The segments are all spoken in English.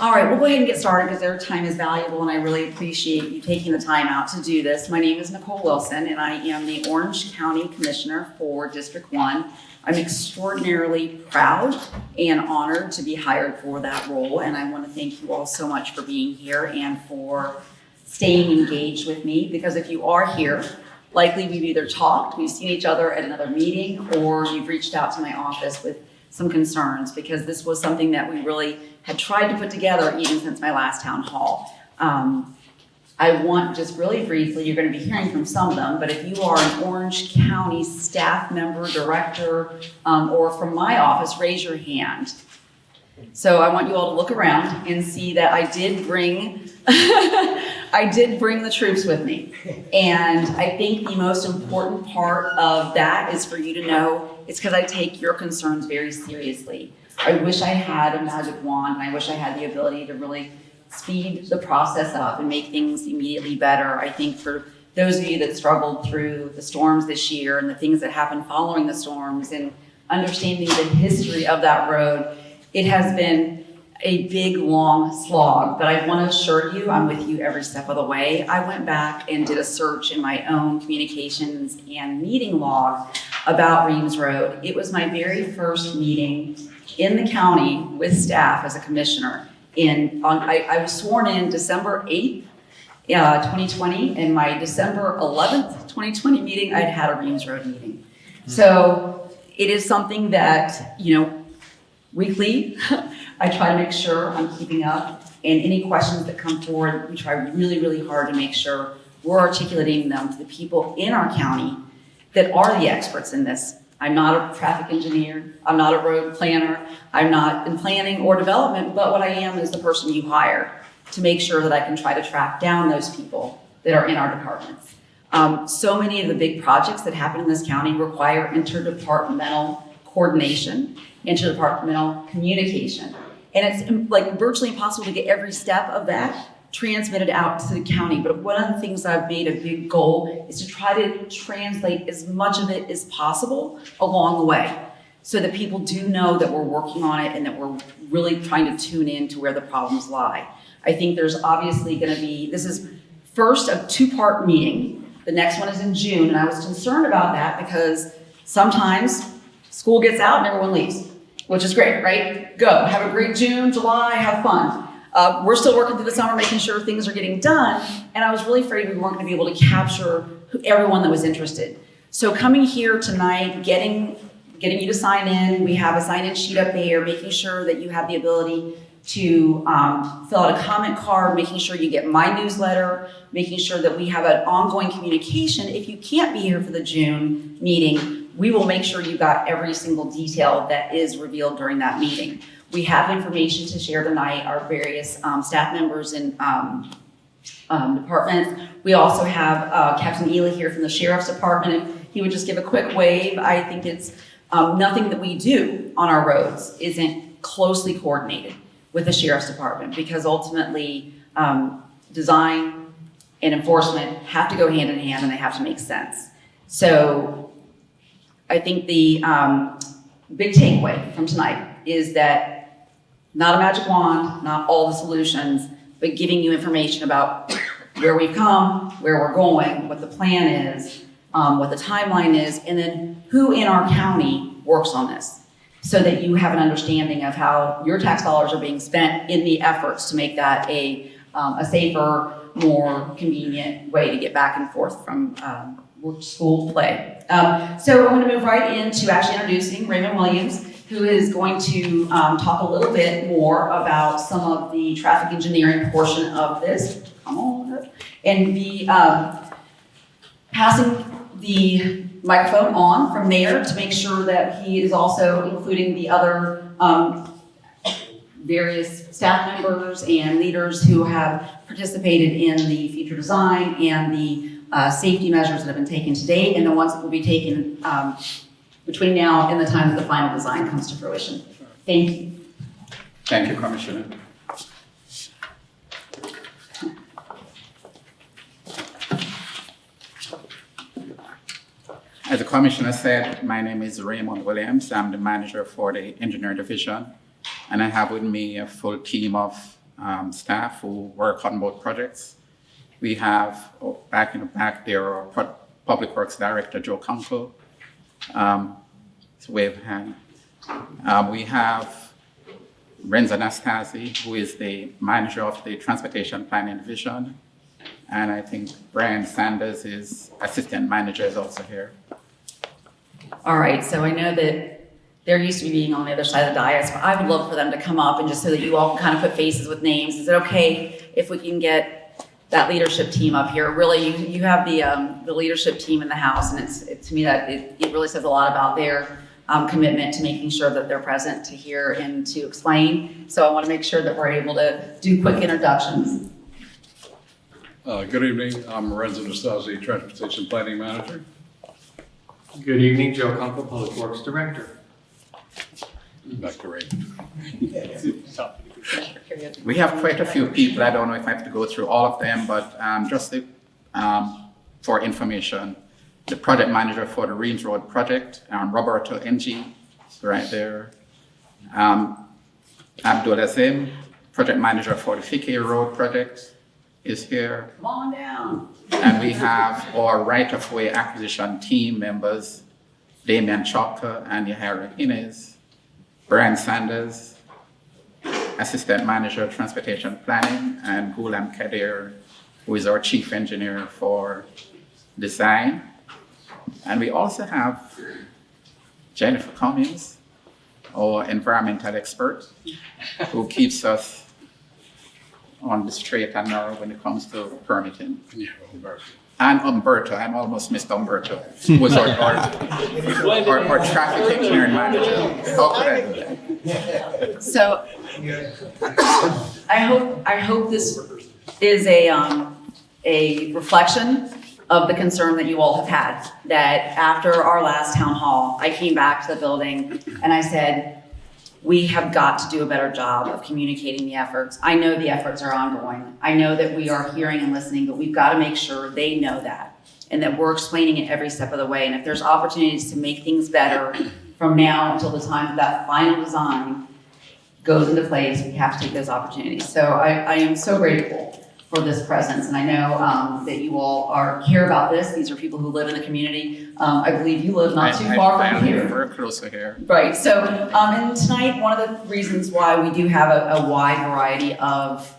All right, we'll go ahead and get started because their time is valuable and I really appreciate you taking the time out to do this. My name is Nicole Wilson and I am the Orange County Commissioner for District 1. I'm extraordinarily proud and honored to be hired for that role, and I want to thank you all so much for being here and for staying engaged with me, because if you are here, likely we've either talked, we've seen each other at another meeting, or you've reached out to my office with some concerns, because this was something that we really had tried to put together even since my last town hall. I want just really briefly, you're going to be hearing from some of them, but if you are an Orange County staff member, director, or from my office, raise your hand. So I want you all to look around and see that I did bring, I did bring the troops with me. And I think the most important part of that is for you to know it's because I take your concerns very seriously. I wish I had a magic wand, and I wish I had the ability to really speed the process up and make things immediately better. I think for those of you that struggled through the storms this year and the things that happened following the storms and understanding the history of that road, it has been a big, long slog, but I want to assure you I'm with you every step of the way. I went back and did a search in my own communications and meeting log about Reams Road. It was my very first meeting in the county with staff as a commissioner. I was sworn in December 8th, 2020, and my December 11th, 2020 meeting, I'd had a Reams Road meeting. So it is something that, weekly, I try to make sure I'm keeping up, and any questions that come forward, we try really, really hard to make sure we're articulating them to the people in our county that are the experts in this. I'm not a traffic engineer, I'm not a road planner, I'm not in planning or development, but what I am is the person you hire to make sure that I can try to track down those people that are in our departments. So many of the big projects that happen in this county require interdepartmental coordination, interdepartmental communication. And it's like virtually impossible to get every step of that transmitted out to the county. But one of the things I've made a big goal is to try to translate as much of it as possible along the way, so that people do know that we're working on it and that we're really trying to tune in to where the problems lie. I think there's obviously going to be, this is first a two-part meeting. The next one is in June, and I was concerned about that because sometimes school gets out and everyone leaves, which is great, right? Go, have a great June, July, have fun. We're still working through the summer, making sure things are getting done, and I was really afraid we weren't going to be able to capture everyone that was interested. So coming here tonight, getting you to sign in, we have a sign-in sheet up there, making sure that you have the ability to fill out a comment card, making sure you get my newsletter, making sure that we have an ongoing communication. If you can't be here for the June meeting, we will make sure you got every single detail that is revealed during that meeting. We have information to share tonight, our various staff members and departments. We also have Captain Ely here from the Sheriff's Department. If he would just give a quick wave. I think it's nothing that we do on our roads isn't closely coordinated with the Sheriff's Department, because ultimately design and enforcement have to go hand in hand and they have to make sense. So I think the big takeaway from tonight is that not a magic wand, not all the solutions, but giving you information about where we've come, where we're going, what the plan is, what the timeline is, and then who in our county works on this, so that you have an understanding of how your tax dollars are being spent in the efforts to make that a safer, more convenient way to get back and forth from school play. So I'm going to move right into actually introducing Raymond Williams, who is going to talk a little bit more about some of the traffic engineering portion of this. Come on, and be passing the microphone on from there to make sure that he is also including the other various staff members and leaders who have participated in the future design and the safety measures that have been taken to date, and the ones that will be taken between now and the time that the final design comes to fruition. Thank you. Thank you, Commissioner. As the Commissioner said, my name is Raymond Williams. I'm the manager for the Engineering Division, and I have with me a full team of staff who work on both projects. We have, back in the back there, our Public Works Director, Joe Kunkel. It's a wave hand. We have Renzo Anastasi, who is the manager of the Transportation Planning Division. And I think Brian Sanders is assistant manager, is also here. All right, so I know that they're used to being on the other side of the dais, but I would love for them to come up and just so that you all can kind of put faces with names. Is it okay if we can get that leadership team up here? Really, you have the leadership team in the house, and to me that it really says a lot about their commitment to making sure that they're present to hear and to explain. So I want to make sure that we're able to do quick introductions. Good evening, I'm Renzo Anastasi, Transportation Planning Manager. Good evening, Joe Kunkel, Public Works Director. Back to Ray. We have quite a few people. I don't know if I have to go through all of them, but just for information, the project manager for the Reams Road project, Roberto NG, right there. Abdul Azim, project manager for the Ficquette Road project, is here. Come on down. And we have our right-of-way acquisition team members, Damian Chopka and Yahara Inez, Brian Sanders, assistant manager of transportation planning, and Ghulam Kadir, who is our chief engineer for design. And we also have Jennifer Cummings, our environmental expert, who keeps us on the straight and narrow when it comes to permitting. Yeah, Humberto. And Umberto, I almost missed Umberto, who was our traffic engineering manager. How could I do that? So I hope this is a reflection of the concern that you all have had, that after our last town hall, I came back to the building and I said, we have got to do a better job of communicating the efforts. I know the efforts are ongoing. I know that we are hearing and listening, but we've got to make sure they know that and that we're explaining it every step of the way. And if there's opportunities to make things better from now until the time that final design goes into place, we have to take those opportunities. So I am so grateful for this presence. And I know that you all care about this. These are people who live in the community. I believe you live not too far from here. We're closer here. Right. So, and tonight, one of the reasons why we do have a wide variety of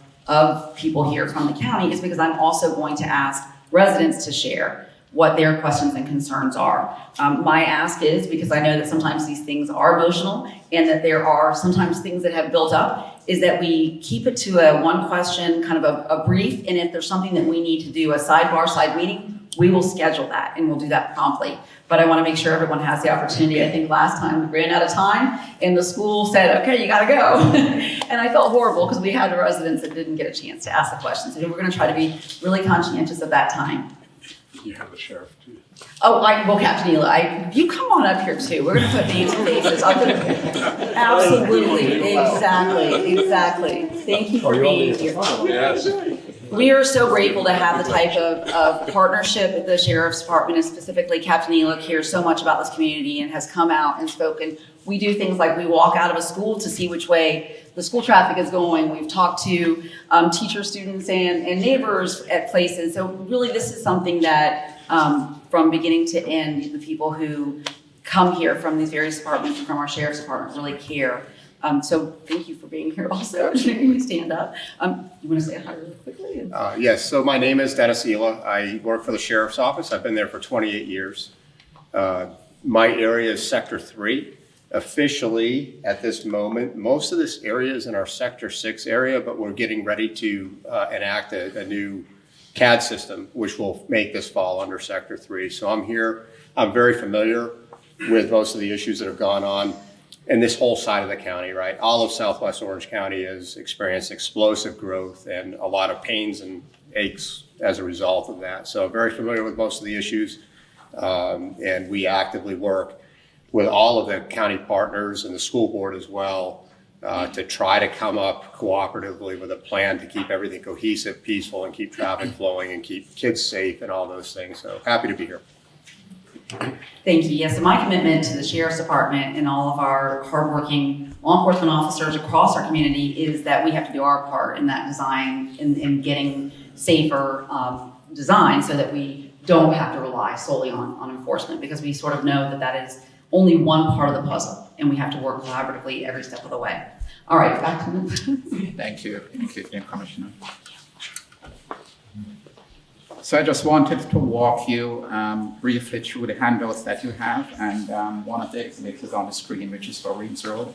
people here from the county is because I'm also going to ask residents to share what their questions and concerns are. My ask is, because I know that sometimes these things are emotional and that there are sometimes things that have built up, is that we keep it to a one question, kind of a brief, and if there's something that we need to do, a side meeting, we will schedule that and we'll do that promptly. But I want to make sure everyone has the opportunity. I think last time we ran out of time and the school said, okay, you got to go. And I felt horrible because we had the residents that didn't get a chance to ask the questions. So we're going to try to be really conscientious of that time. You have the sheriff too. Oh, well, Captain Ela, you come on up here too. We're going to put names and faces. Absolutely. Exactly. Thank you for being here. Yes. We are so grateful to have the type of partnership that the Sheriff's Department, and specifically Captain Ela, cares so much about this community and has come out and spoken. We do things like we walk out of a school to see which way the school traffic is going. We've talked to teachers, students, and neighbors at places. So really this is something that from beginning to end, the people who come here from these various departments, from our Sheriff's Department, really care. So thank you for being here also, making me stand up. You want to say hi really quickly? Yes, so my name is Dennis Ela. I work for the Sheriff's Office. I've been there for 28 years. My area is Sector 3. Officially, at this moment, most of this area is in our Sector 6 area, but we're getting ready to enact a new CAD system, which will make this fall under Sector 3. So I'm here. I'm very familiar with most of the issues that have gone on in this whole side of the county, right? All of Southwest Orange County has experienced explosive growth and a lot of pains and aches as a result of that. So very familiar with most of the issues, and we actively work with all of the county partners and the school board as well to try to come up cooperatively with a plan to keep everything cohesive, peaceful, and keep traffic flowing and keep kids safe and all those things. So happy to be here. Thank you. Yes, so my commitment to the Sheriff's Department and all of our hardworking law enforcement officers across our community is that we have to do our part in that design, in getting safer design so that we don't have to rely solely on enforcement, because we sort of know that that is only one part of the puzzle and we have to work collaboratively every step of the way. All right, back to the Thank you, Commissioner. So I just wanted to walk you briefly through the handouts that you have, and one of the exhibits is on the screen, which is for Reams Road.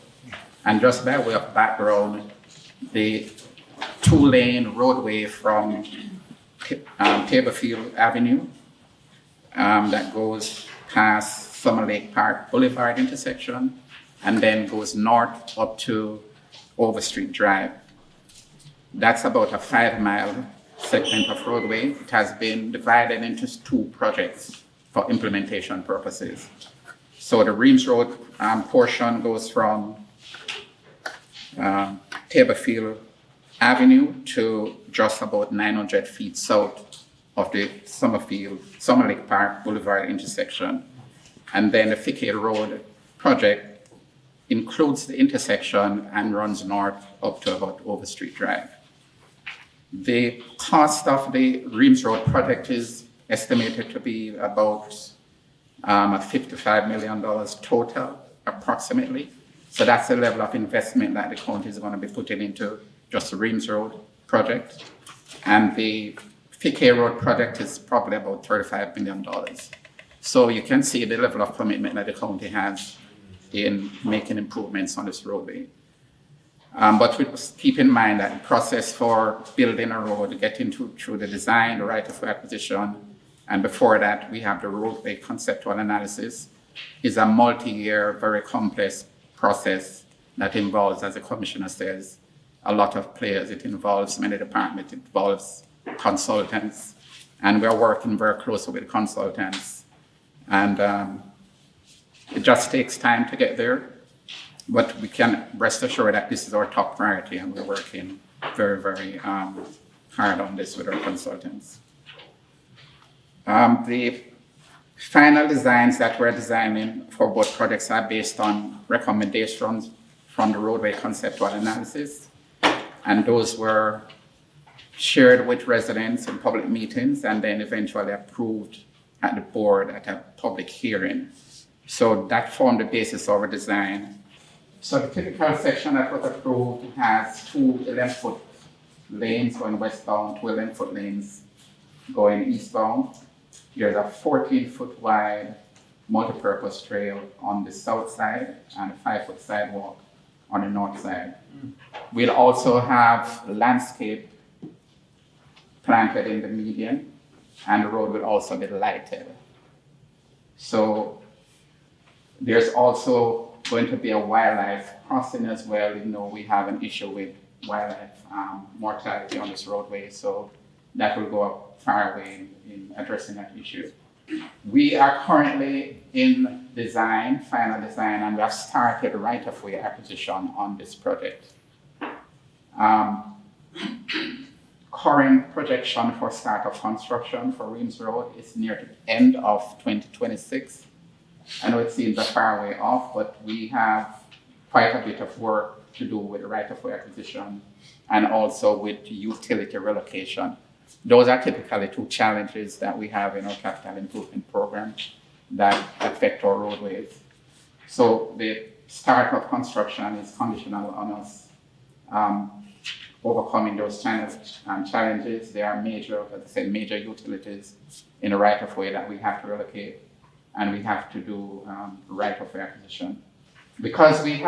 And just by way of background, the two-lane roadway from Taberfield Avenue that goes past Summer Lake Park Boulevard intersection and then goes north up to Overstreet Drive. That's about a 5-mile segment of roadway. It has been divided into 2 projects for implementation purposes. So the Reams Road portion goes from Taberfield Avenue to just about 900 feet south of the Summer Lake Park Boulevard intersection. And then the Ficquette Road project includes the intersection and runs north up to about Overstreet Drive. The cost of the Reams Road project is estimated to be about $55 million total, approximately. So that's the level of investment that the county is going to be putting into just the Reams Road project. And the Ficquette Road project is probably about $35 million. So you can see the level of commitment that the county has in making improvements on this roadway. But we must keep in mind that the process for building a road, getting through the design, the right-of-way acquisition, and before that we have the roadway conceptual analysis, is a multi-year, very complex process that involves, as the commissioner says, a lot of players. It involves many departments, it involves consultants, and we're working very closely with consultants. And it just takes time to get there. But we can rest assured that this is our top priority, and we're working very, very hard on this with our consultants. The final designs that we're designing for both projects are based on recommendations from the roadway conceptual analysis, and those were shared with residents in public meetings and then eventually approved at the board at a public hearing. So that formed the basis of our design. So the typical section that was approved has 2 11-foot lanes going westbound, 2 11-foot lanes going eastbound. There's a 14-foot wide multipurpose trail on the south side and a 5-foot sidewalk on the north side. We'll also have landscape planted in the median, and the road will also be lighted. So there's also going to be a wildlife crossing as well. You know, we have an issue with wildlife mortality on this roadway, so that will go a far way in addressing that issue. We are currently in design, final design, and we have started right-of-way acquisition on this project. Current projection for start of construction for Reams Road is near the end of 2026. I know it seems a far way off, but we have quite a bit of work to do with right-of-way acquisition and also with utility relocation. Those are typically 2 challenges that we have in our capital improvement program that affect our roadways. So the start of construction is conditional on us overcoming those challenges. There are major, as I said, major utilities in the right-of-way that we have to relocate, and we have to do right-of-way acquisition. Because we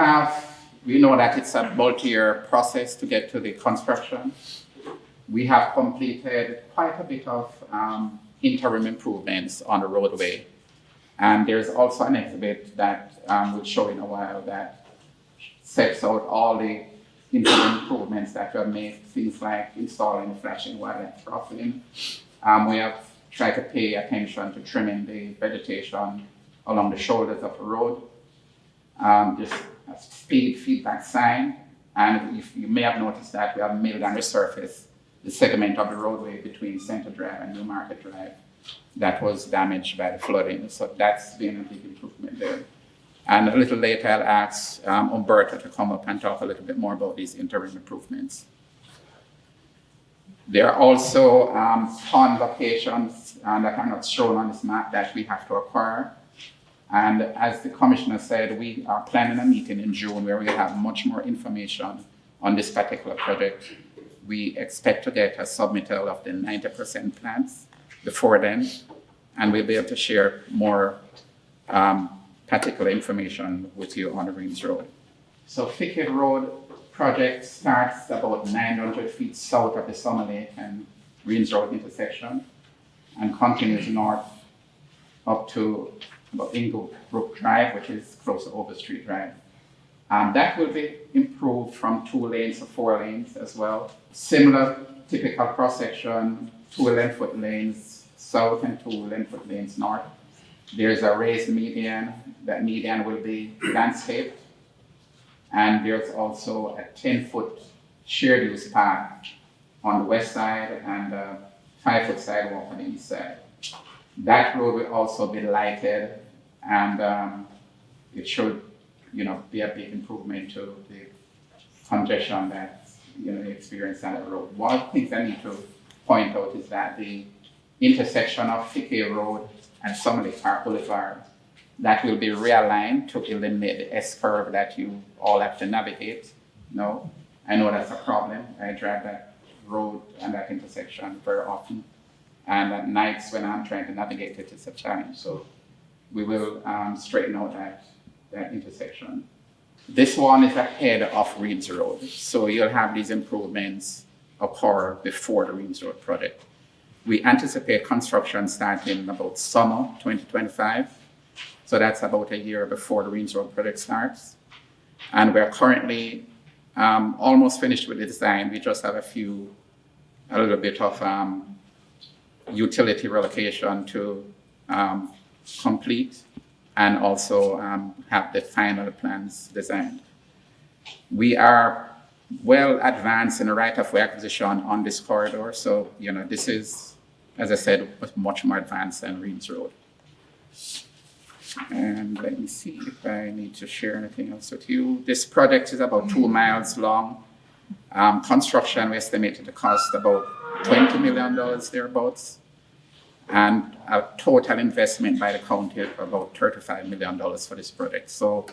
know that it's a multi-year process to get to the construction. We have completed quite a bit of interim improvements on the roadway. And there's also an exhibit that we'll show in a while that sets out all the interim improvements that we have made, things like installing flashing wildlife crossing. We have tried to pay attention to trimming the vegetation along the shoulders of the road. Just a speed feedback sign. And if you may have noticed that we have milled and resurfaced the segment of the roadway between Center Drive and New Market Drive. that was damaged by the flooding. So that's been a big improvement there. And a little later, I'll ask Umberto to come up and talk a little bit more about these interim improvements. There are also pond locations that are not shown on this map that we have to acquire. And as the commissioner said, we are planning a meeting in June where we have much more information on this particular project. We expect to get a submittal of the 90% plans before then, and we'll be able to share more particular information with you on the Reams Road. So Ficquette Road project starts about 900 feet south of the Summer Lake and Reams Road intersection and continues north up to about Inglebrook Drive, which is close to Overstreet Drive. That will be improved from 2 lanes to 4 lanes as well. Similar typical cross-section, 2 11-foot lanes south and 2 11-foot lanes north. There's a raised median. That median will be landscaped. And there's also a 10-foot shared use path on the west side and a 5-foot sidewalk on the east side. That road will also be lighted, and it should, be a big improvement to the congestion that you experience on the road. One of the things I need to point out is that the intersection of Ficquette Road and Summer Lake Park Boulevard, that will be realigned to eliminate the S-curve that you all have to navigate. No, I know that's a problem. I drive that road and that intersection very often. And at nights when I'm trying to navigate it, it's a challenge. So we will straighten out that intersection. This one is ahead of Reams Road. So you'll have these improvements occur before the Reams Road project. We anticipate construction starting about summer 2025. So that's about a year before the Reams Road project starts. And we're currently almost finished with the design. We just have a little bit of utility relocation to complete and also have the final plans designed. We are well advanced in the right-of-way acquisition on this corridor. So, this is, as I said, much more advanced than Reams Road. And let me see if I need to share anything else with you. This project is about 2 miles long. Construction, we estimated to cost about $20 million thereabouts. And a total investment by the county of about $35 million for this project. So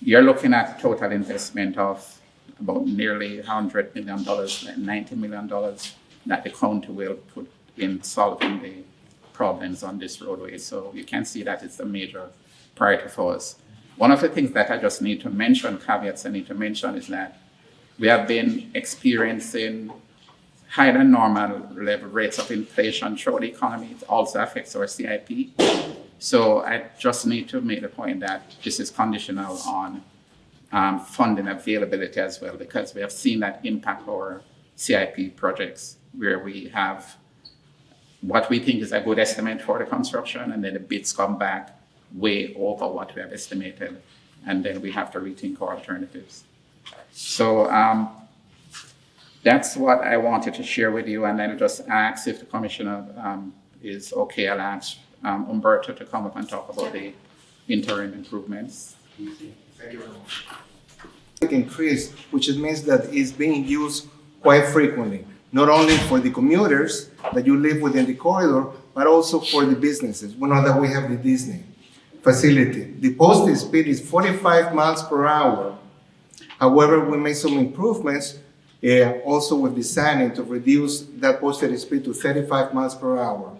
you're looking at a total investment of about nearly $100 million, $90 million that the county will put in solving the problems on this roadway. So you can see that it's a major priority for us. One of the things that I just need to mention, caveats I need to mention, is that we have been experiencing higher than normal level rates of inflation throughout the economy. It also affects our CIP. So I just need to make the point that this is conditional on funding availability as well, because we have seen that impact our CIP projects where we have what we think is a good estimate for the construction, and then the bids come back way over what we have estimated, and then we have to rethink our alternatives. So that's what I wanted to share with you, and then I'll just ask if the commissioner is okay. I'll ask Umberto to come up and talk about the interim improvements. Thank you very much. Increase, which means that it's being used quite frequently, not only for the commuters that you live within the corridor, but also for the businesses. We know that we have the Disney facility. The posted speed is 45 miles per hour. However, we made some improvements also with designing to reduce that posted speed to 35 miles per hour.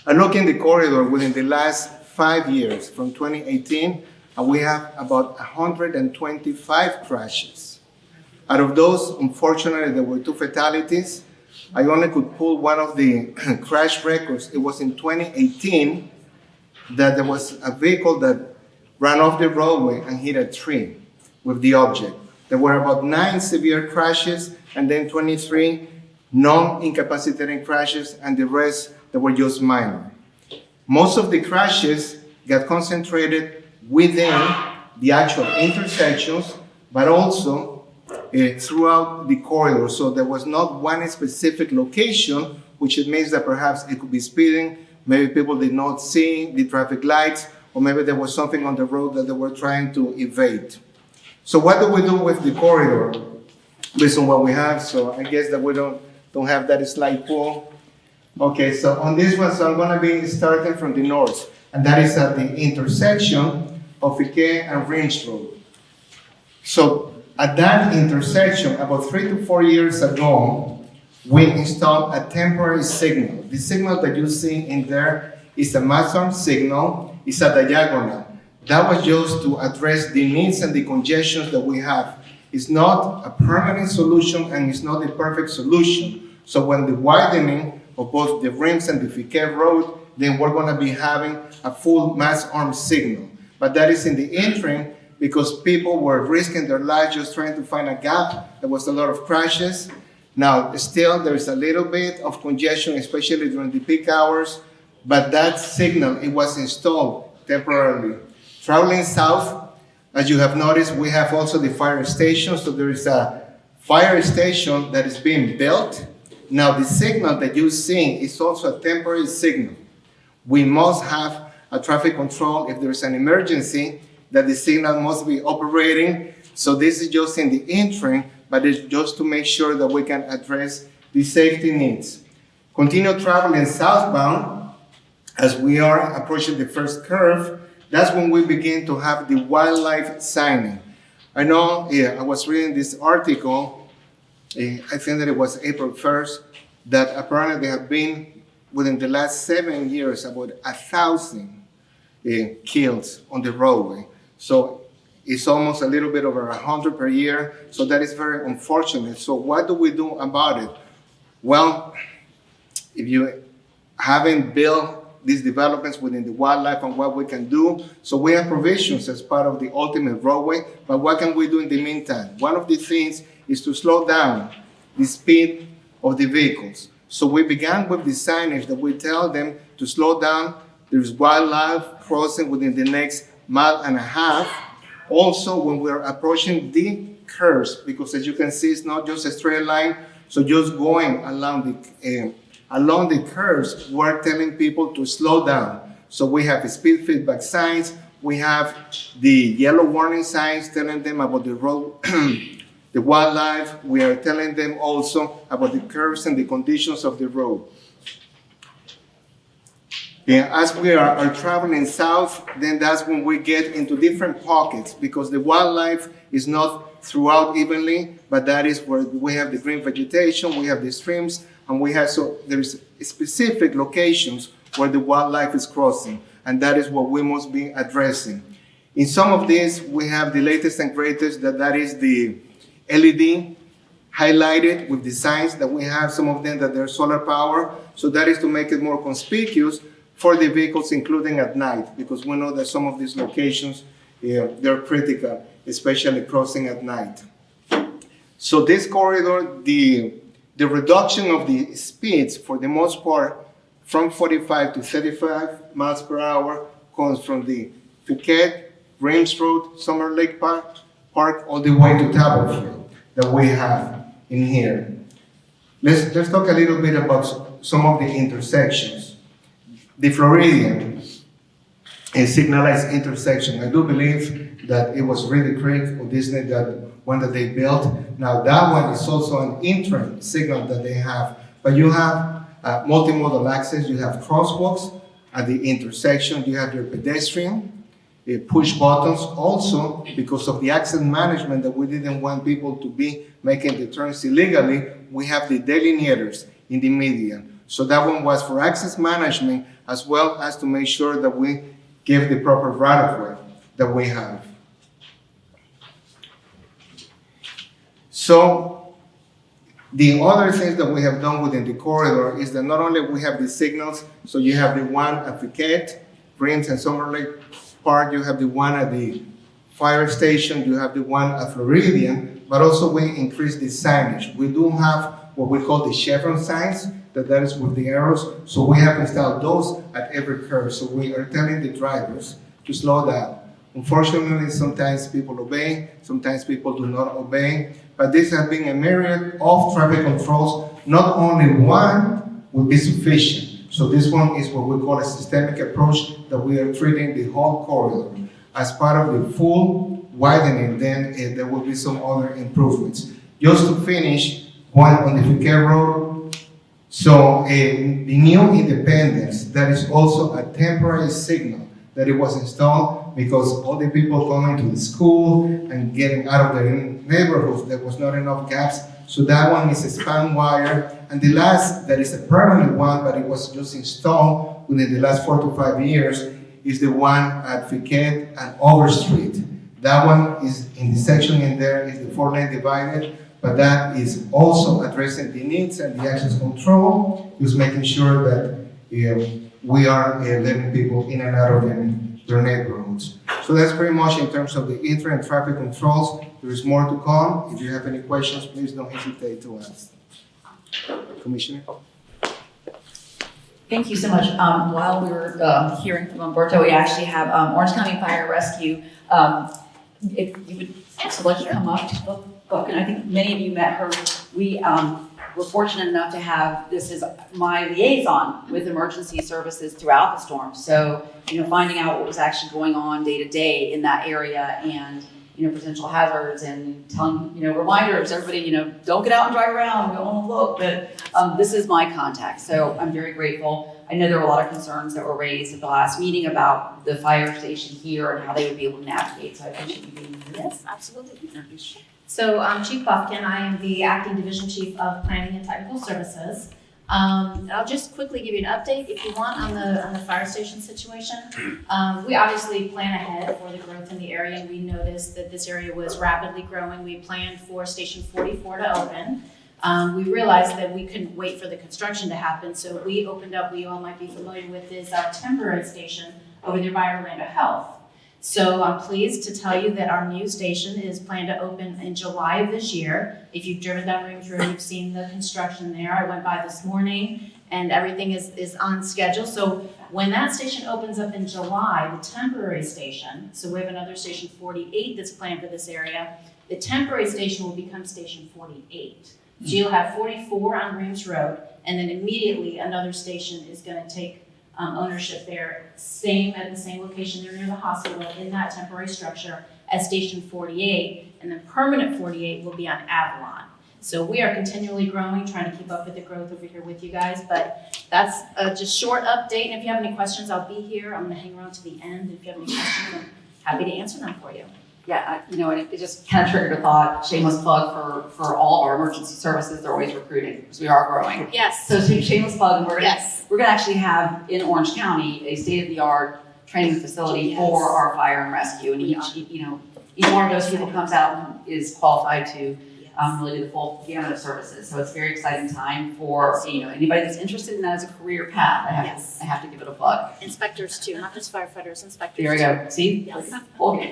I look in the corridor within the last 5 years, from 2018, we have about 125 crashes. Out of those, unfortunately, there were 2 fatalities. I only could pull one of the crash records. It was in 2018 that there was a vehicle that ran off the roadway and hit a tree with the object. There were about 9 severe crashes and then 23 non-incapacitating crashes, and the rest that were just minor. Most of the crashes got concentrated within the actual intersections, but also throughout the corridor. So there was not one specific location which it means that perhaps it could be speeding, maybe people did not see the traffic lights, or maybe there was something on the road that they were trying to evade. So what do we do with the corridor? Based on what we have, so I guess that we don't have that slide pull. Okay, so on this one, so I'm gonna be starting from the north, and that is at the intersection of Ficquette and Reams Road. So at that intersection, about 3 to 4 years ago, we installed a temporary signal. The signal that you see in there is a mass arm signal, it's a diagonal. That was just to address the needs and the congestions that we have. It's not a permanent solution and it's not a perfect solution. So when the widening of both the Reams and the Ficquette Road, then we're gonna be having a full mass arm signal. But that is in the interim because people were risking their lives just trying to find a gap. There was a lot of crashes. Now, still there is a little bit of congestion, especially during the peak hours, but that signal, it was installed temporarily. Traveling south, as you have noticed, we have also the fire station. So there is a fire station that is being built. Now, the signal that you see is also a temporary signal. We must have a traffic control if there is an emergency, that the signal must be operating. So this is just in the interim, but it's just to make sure that we can address the safety needs. Continue traveling southbound as we are approaching the first curve. That's when we begin to have the wildlife signing. I know, I was reading this article, I think that it was April 1st, that apparently there have been, within the last 7 years, about 1,000 kills on the roadway. So it's almost a little bit over 100 per year. So that is very unfortunate. So what do we do about it? Well, if you haven't built these developments within the wildlife and what we can do. So we have provisions as part of the ultimate roadway, but what can we do in the meantime? One of the things is to slow down the speed of the vehicles. So we began with the signage that we tell them to slow down. There's wildlife crossing within the next 1.5 miles. Also, when we're approaching the curves, because as you can see, it's not just a straight line, so just going along the curves, we're telling people to slow down. So we have the speed feedback signs, we have the yellow warning signs telling them about the road, the wildlife. We are telling them also about the curves and the conditions of the road. And as we are traveling south, then that's when we get into different pockets because the wildlife is not throughout evenly, but that is where we have the green vegetation, we have the streams, and we have, so there's specific locations where the wildlife is crossing, and that is what we must be addressing. In some of these, we have the latest and greatest, that is the LED highlighted with the signs that we have, some of them that they're solar power, so that is to make it more conspicuous for the vehicles, including at night, because we know that some of these locations, they're critical, especially crossing at night. So this corridor, the reduction of the speeds, for the most part, from 45 to 35 miles per hour, comes from the Ficquette, Reams Road, Summer Lake Park, all the way to Tablefield that we have in here. Let's talk a little bit about some of the intersections. The Floridian signalized intersection. I do believe that it was really great for Disney, that one that they built. Now that one is also an interim signal that they have, but you have multimodal access, you have crosswalks at the intersection, you have your pedestrian, push buttons. Also, because of the access management that we didn't want people to be making the turns illegally, we have the delineators in the median. So that one was for access management as well as to make sure that we give the proper right-of-way that we have. So the other things that we have done within the corridor is that not only we have the signals, so you have the one at Ficquette, Reams and Summer Lake Park, you have the one at the fire station, you have the one at Floridian, but also we increase the signage. We do have what we call the chevron signs, that is with the arrows, so we have installed those at every curve. So we are telling the drivers to slow down. Unfortunately, sometimes people obey, sometimes people do not obey, but this has been a myriad of traffic controls, not only one would be sufficient. So this one is what we call a systemic approach, that we are treating the whole corridor. As part of the full widening, then there will be some other improvements. Just to finish, one on the Ficquette Road. So the new Independence, that is also a temporary signal that it was installed because all the people coming to the school and getting out of their neighborhoods, there was not enough gaps. So that one is a span wire. And the last, that is a permanent one, but it was just installed within the last 4 to 5 years, is the one at Ficquette and Overstreet. That one is in the section in there, is the 4-lane divided, but that is also addressing the needs and the access control, just making sure that we are letting people in and out of their neighborhoods. So that's pretty much in terms of the inter and traffic controls. There is more to come. If you have any questions, please don't hesitate to ask. Commissioner? Thank you so much. While we were hearing from Umberto, we actually have Orange County Fire Rescue. If you would also like to come up to the book, and I think many of you met her. We were fortunate enough to have this as my liaison with emergency services throughout the storm. So, finding out what was actually going on day to day in that area, and potential hazards, and telling, reminders, everybody, don't get out and drive around, we don't want to look, but this is my contact. So I'm very grateful. I know there were a lot of concerns that were raised at the last meeting about the fire station here and how they would be able to navigate. So I appreciate you being here. Yes, absolutely. So I'm Chief Buffkin. I am the Acting Division Chief of Planning and Technical Services. I'll just quickly give you an update, if you want, on the fire station situation. We obviously plan ahead for the growth in the area, and we noticed that this area was rapidly growing. We planned for Station 44 to open. We realized that we couldn't wait for the construction to happen, so we opened up, you all might be familiar with, is our temporary station over there by Orlando Health. So I'm pleased to tell you that our new station is planned to open in July of this year. If you've driven down Reams Road, you've seen the construction there. I went by this morning and everything is on schedule. So when that station opens up in July, the temporary station, so we have another Station 48 that's planned for this area, the temporary station will become Station 48. So you'll have 44 on Reams Road, and then immediately another station is going to take ownership there, at the same location there near the hospital in that temporary structure as Station 48, and then permanent 48 will be on Avalon. So we are continually growing, trying to keep up with the growth over here with you guys, but that's just short update. And if you have any questions, I'll be here. I'm going to hang around to the end. If you have any questions, I'm happy to answer them for you. Yeah, and it just kind of triggered a thought, shameless plug for all of our emergency services. They're always recruiting because we are growing. Yes. So shameless plug, and we're Yes. gonna actually have in Orange County a state-of-the-art training facility Yes. for our fire and rescue, and each one of those people comes out and is qualified to really do the full gamut of services. So it's a very exciting time for anybody that's interested in that as a career path. I have to give it a plug. Inspectors too, not just firefighters, inspectors. There we go. See? Yes. Okay.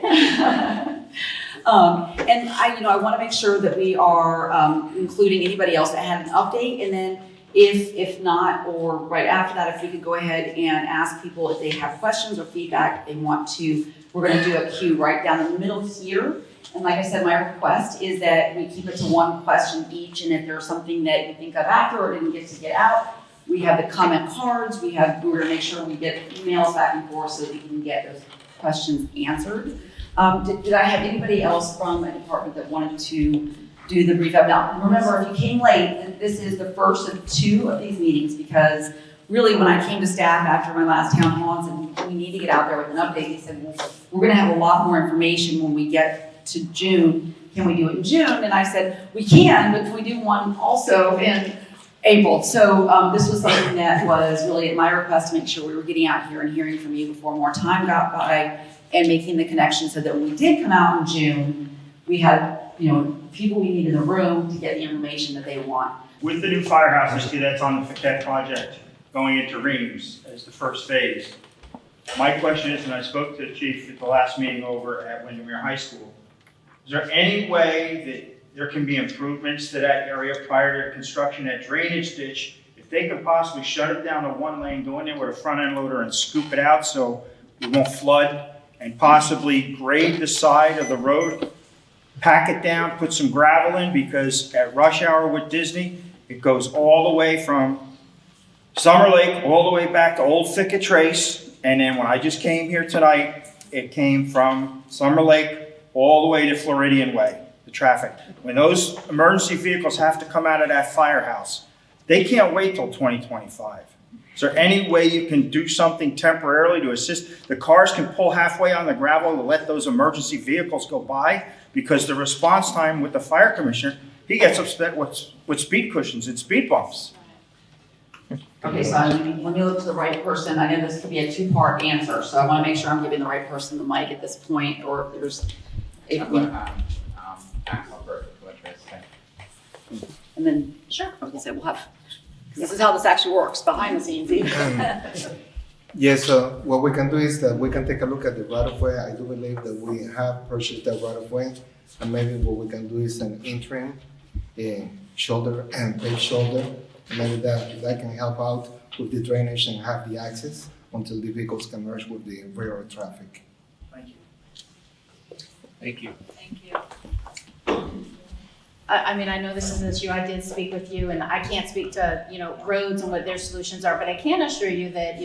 And I want to make sure that we are including anybody else that had an update, and then if not, or right after that, if we could go ahead and ask people if they have questions or feedback they want to. We're going to do a queue right down the middle here. And like I said, my request is that we keep it to one question each, and if there's something that you think of after or didn't get out, we have the comment cards. We're going to make sure we get emails back and forth so that we can get those questions answered. Did I have anybody else from a department that wanted to do the brief up? Now, remember, if you came late, this is the first of 2 of these meetings, because really when I came to staff after my last town hall and said, we need to get out there with an update, they said, well, we're going to have a lot more information when we get to June. Can we do it in June? And I said, we can, but can we do one also in April? So this was something that was really at my request to make sure we were getting out here and hearing from you before more time got by, and making the connection so that when we did come out in June, we had people we need in the room to get the information that they want. With the new firehouse issue that's on the Ficquette project going into Reams as the first phase, my question is, and I spoke to the chief at the last meeting over at Windermere High School, is there any way that there can be improvements to that area prior to construction, that drainage ditch? If they could possibly shut it down to 1 lane, go in there with a front end loader and scoop it out so we won't flood, and possibly grade the side of the road, pack it down, put some gravel in, because at rush hour with Disney, it goes all the way from Summer Lake all the way back to Old Ficquette Trace, and then when I just came here tonight, it came from Summer Lake all the way to Floridian Way, the traffic. When those emergency vehicles have to come out of that firehouse, they can't wait till 2025. Is there any way you can do something temporarily to assist? The cars can pull halfway on the gravel to let those emergency vehicles go by, because the response time with the fire commissioner, he gets upset with speed cushions and speed bumps. Okay, so let me look to the right person. I know this could be a two-part answer, so I want to make sure I'm giving the right person the mic at this point, or if there's, if I'm we, gonna ask Alberto to address that. and then, sure, I was gonna say, we'll have, because this is how this actually works, behind the scenes even. Yes, what we can do is that we can take a look at the right of way. I do believe that we have purchased that right of way, and maybe what we can do is an interim shoulder and paved shoulder. And maybe that can help out with the drainage and have the access until the vehicles can merge with the railroad traffic. Thank you. Thank you. Thank you. I mean, I know this is an issue. I did speak with you, and I can't speak to, roads and what their solutions are, but I can assure you that,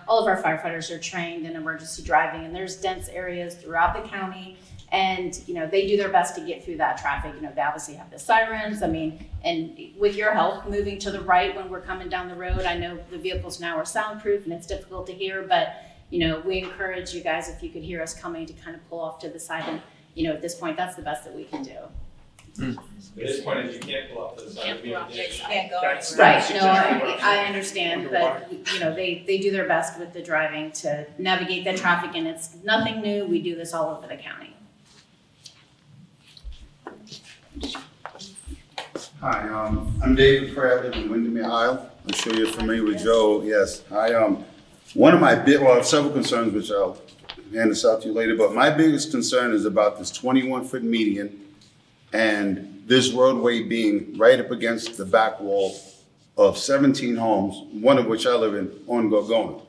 all of our firefighters are trained in emergency driving, and there's dense areas throughout the county, and, they do their best to get through that traffic. They obviously have the sirens, and with your help, moving to the right when we're coming down the road, I know the vehicles now are soundproof and it's difficult to hear, but, we encourage you guys, if you could hear us coming, to kind of pull off to the side, and, at this point, that's the best that we can do. At this point, if you can't pull up to the side of the vehicle. Right, no, I understand, but, they do their best with the driving to navigate the traffic, and it's nothing new. We do this all over the county. Hi, I'm David Pratt, live in Windermere Isle. I'm sure you're familiar with Joe. Yes, one of my I have several concerns which I'll hand this out to you later, but my biggest concern is about this 21-foot median and this roadway being right up against the back wall of 17 homes, one of which I live in, on Gorgona.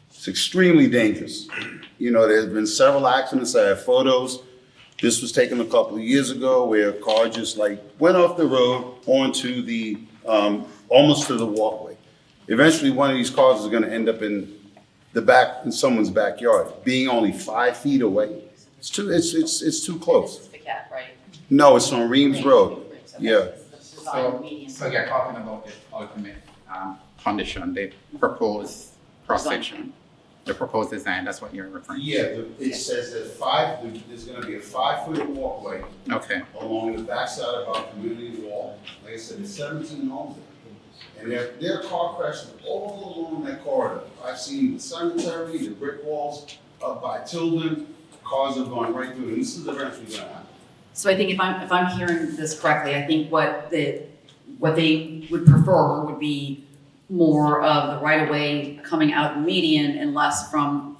It's extremely dangerous. There's been several accidents. I have photos. This was taken a couple of years ago where a car just went off the road onto the, almost to the walkway. Eventually, one of these cars is gonna end up in someone's backyard, being only 5 feet away. It's too close. It's Ficquette, right? No, it's on Reams Road. Yeah. So you're talking about the ultimate condition, the proposed cross-section, the proposed design, that's what you're referring to? Yeah, it says that there's gonna be a 5-foot walkway Okay, along the backside of our community wall. Like I said, there's 17 homes there. And there are car crashes all along that corridor. I've seen the cemetery, the brick walls up by Tilden, cars have gone right through, and this is eventually gonna happen. So I think if I'm hearing this correctly, I think what they would prefer would be more of the right of way coming out of the median and less from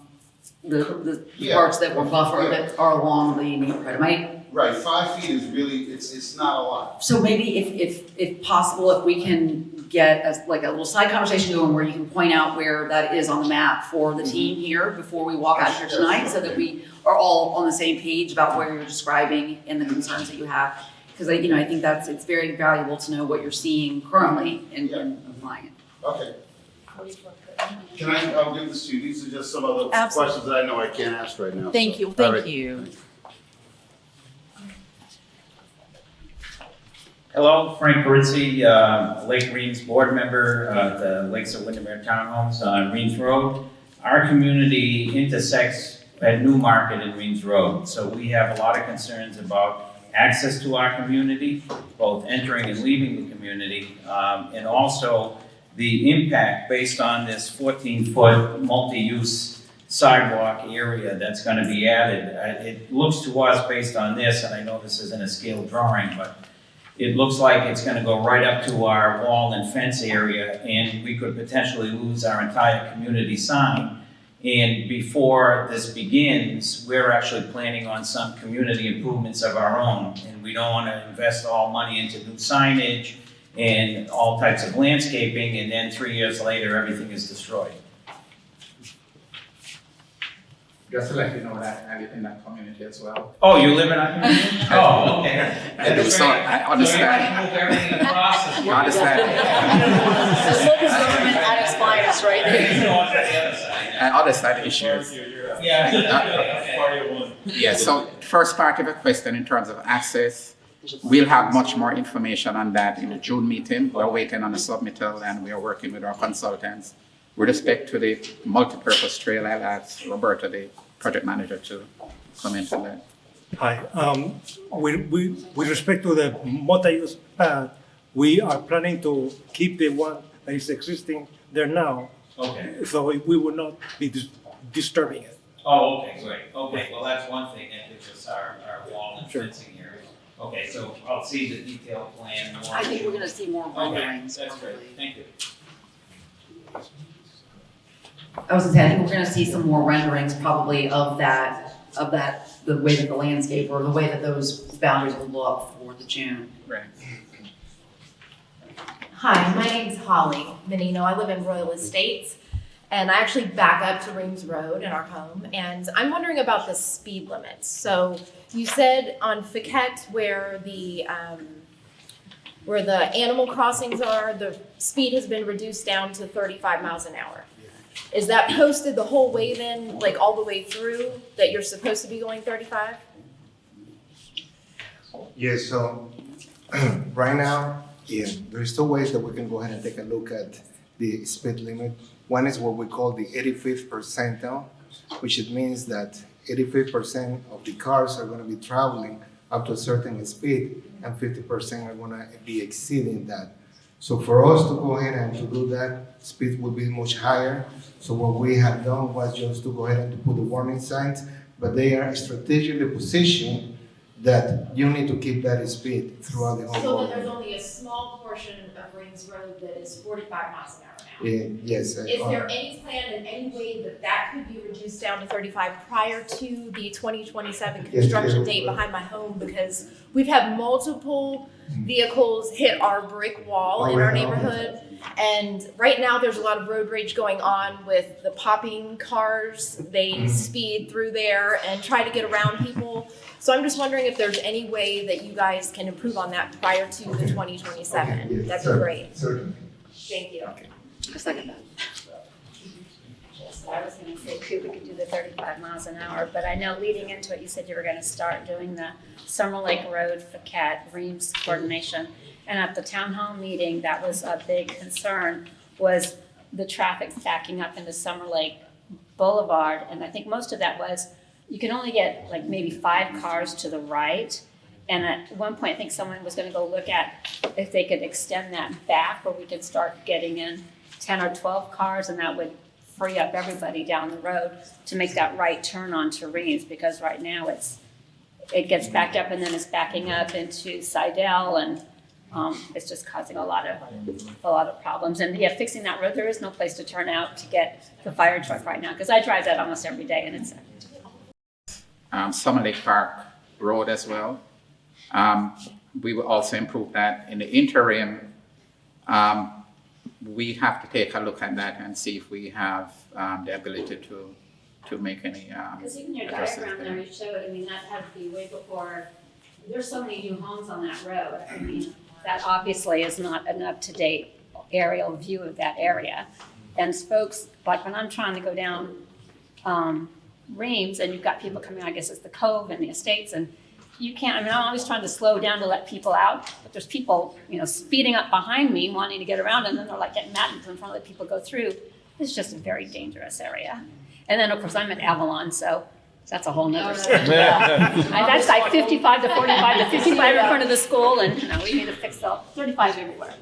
the parts that were buffered that are along the neighborhood. Am I? Right, 5 feet is really, it's not a lot. So maybe if possible, if we can get a little side conversation going where you can point out where that is on the map for the team here before we walk out here tonight, so that we are all on the same page about what you're describing and the concerns that you have. Because I think it's very valuable to know what you're seeing currently and applying it. Okay. I'll give this to you. These are just some of the questions that I know I can't ask right now. Thank you. Thank you. Hello, Frank Barizzi, Lake Reams board member, the Lakes of Windermere Townhomes on Reams Road. Our community intersects at New Market and Reams Road, so we have a lot of concerns about access to our community, both entering and leaving the community, and also the impact based on this 14-foot multi-use sidewalk area that's going to be added. It looks to us based on this, and I know this isn't a scale drawing, but it looks like it's going to go right up to our wall and fence area, and we could potentially lose our entire community sign. And before this begins, we're actually planning on some community improvements of our own, and we don't want to invest all money into new signage and all types of landscaping, and then 3 years later, everything is destroyed. Just to let you know that I live in that community as well. Oh, you live in a community? Oh, okay. I do, so I understand. So you move everything across the street. I understand. The local government at its finest, right there. You know, on the other side. And other side issues. Yeah. Okay. Yeah, so first part of the question in terms of access, we'll have much more information on that in the June meeting. We're waiting on the submittal and we are working with our consultants. With respect to the multipurpose trail, I'll ask Roberta, the project manager, to comment on that. Hi. With respect to the multi-use path, we are planning to keep the one that is existing there now. Okay. So we will not be disturbing it. Oh, okay, great. Okay, well, that's one thing that gives us our wall and Sure. fencing here. Okay, so I'll see the detailed plan more. I think we're gonna see more Okay, renderings. that's great. probably. Thank you. I was gonna say, I think we're gonna see some more renderings probably of that, the way that the landscape or the way that those boundaries will look for the June. Right. Hi, my name's Holly Menino. I live in Royal Estates, and I actually back up to Reams Road in our home, and I'm wondering about the speed limits. So you said on Ficquette where the animal crossings are, the speed has been reduced down to 35 miles an hour. Is that posted the whole way then, like all the way through, that you're supposed to be going 35? Yes, so right now, yeah, there's two ways that we can go ahead and take a look at the speed limit. One is what we call the 85th percentile, which it means that 85% of the cars are going to be traveling up to a certain speed and 50% are going to be exceeding that. So for us to go ahead and to do that, speed will be much higher. So what we have done was just to go ahead and to put the warning signs, but they are strategically positioned that you need to keep that speed throughout the whole So road. that there's only a small portion of Reams Road that is 45 miles an hour now? Yes. Is there any plan in any way that that could be reduced down to 35 prior to the 2027 construction date behind my home? Because we've had multiple vehicles hit our brick wall in our neighborhood. And right now there's a lot of road rage going on with the popping cars. They speed through there and try to get around people. So I'm just wondering if there's any way that you guys can improve on that prior to the 2027. That'd be great. Certainly. Thank you. Just like that. So I was gonna say too, we could do the 35 miles an hour, but I know leading into it, you said you were gonna start doing the Summer Lake Road, Ficquette, Reams coordination. And at the town hall meeting, that was a big concern, was the traffic backing up into Summer Lake Boulevard. And I think most of that was, you can only get like maybe 5 cars to the right. And at one point, I think someone was gonna go look at if they could extend that back where we could start getting in 10 or 12 cars, and that would free up everybody down the road to make that right turn onto Reams, because right now it gets backed up and then it's backing up into Seidel, and it's just causing a lot of problems. And yeah, fixing that road, there is no place to turn out to get the fire truck right now, because I drive that almost every day and it's Summer Lake Park Road as well. We will also improve that. In the interim, we have to take a look at that and see if we have the ability to make any because even your adjustments diagram there, you showed, I mean, that had to be way before, there's so many new homes on that road. I mean, that obviously is not an up-to-date aerial view of that area. And folks, like when I'm trying to go down Reams, and you've got people coming, I guess it's the Cove and the Estates, and you can't, I mean, I'm always trying to slow down to let people out, but there's people, speeding up behind me, wanting to get around, and then they're like getting mad in front of let people go through. It's just a very dangerous area. And then, of course, I'm at Avalon, so that's a whole nother story. That's like 55 to 45 to 55 in front of the school, and we need to fix the 35 everywhere.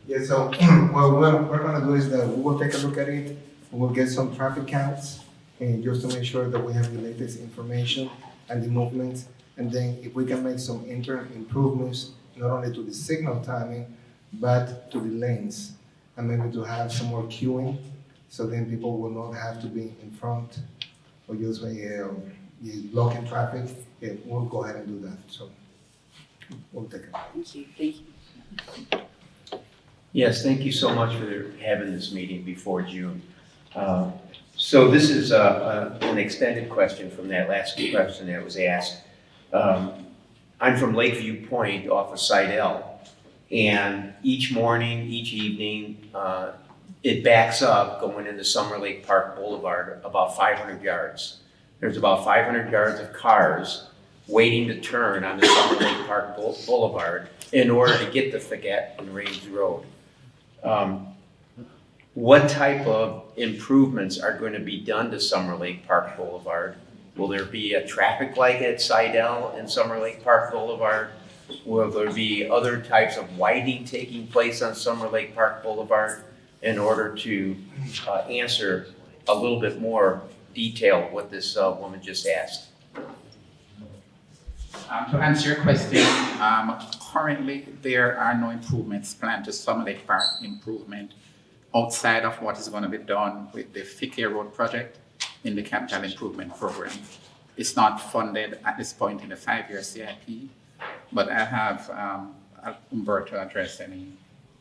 Yeah, so what we're gonna do is that we will take a look at it, we'll get some traffic counts, and just to make sure that we have the latest information and the movements. And then if we can make some interim improvements, not only to the signal timing, but to the lanes. And maybe to have some more queuing, so then people will not have to be in front or just blocking traffic. Yeah, we'll go ahead and do that, so we'll take it. Thank you. Yes, thank you so much for having this meeting before June. So this is an extended question from that last question that was asked. I'm from Lakeview Point off of Sidell, and each morning, each evening, it backs up going into Summer Lake Park Boulevard about 500 yards. There's about 500 yards of cars waiting to turn on the Summer Lake Park Boulevard in order to get to Ficquette and Reams Road. What type of improvements are going to be done to Summer Lake Park Boulevard? Will there be a traffic light at Sidell and Summer Lake Park Boulevard? Will there be other types of widening taking place on Summer Lake Park Boulevard in order to answer a little bit more detail what this woman just asked? To answer your question, currently there are no improvements planned to Summer Lake Park improvement outside of what is going to be done with the Ficquette Road project in the capital improvement program. It's not funded at this point in the 5-year CIP, but I have Umberto address any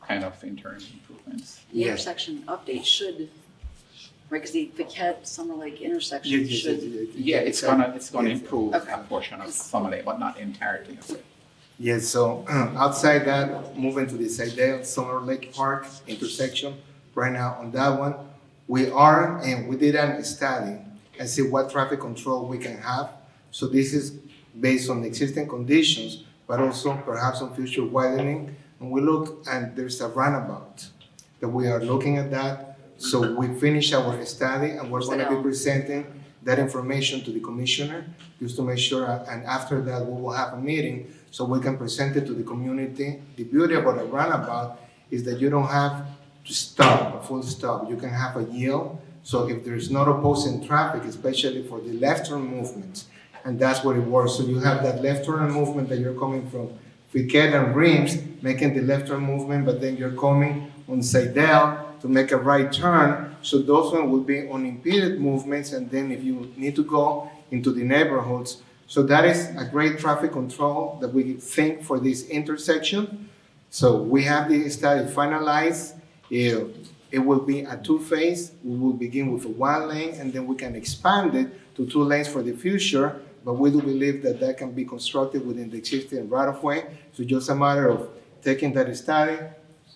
kind of interim improvements. The intersection update should, right, because the Ficquette Summer Lake intersection should. Yeah, it's gonna improve Okay. a portion of Summer Lake, but not entirely of it. Yes, so outside that, moving to the Sidell Summer Lake Park intersection, right now on that one, we did a study and see what traffic control we can have. So this is based on the existing conditions, but also perhaps on future widening. And we look, and there's a runabout that we are looking at that. So we finish our study and we're going to be presenting that information to the commissioner just to make sure, and after that we will have a meeting so we can present it to the community. The beauty about a runabout is that you don't have to stop, a full stop. You can have a yield. So if there's not opposing traffic, especially for the left turn movements, and that's what it works. So you have that left turn movement that you're coming from Ficquette and Reams, making the left turn movement, but then you're coming on Sidell to make a right turn. So those ones will be unimpeded movements, and then if you need to go into the neighborhoods. So that is a great traffic control that we think for this intersection. So we have the study finalized. It will be a two-phase. We will begin with a 1 lane, and then we can expand it to 2 lanes for the future. But we do believe that that can be constructed within the existing right-of-way. So just a matter of taking that study,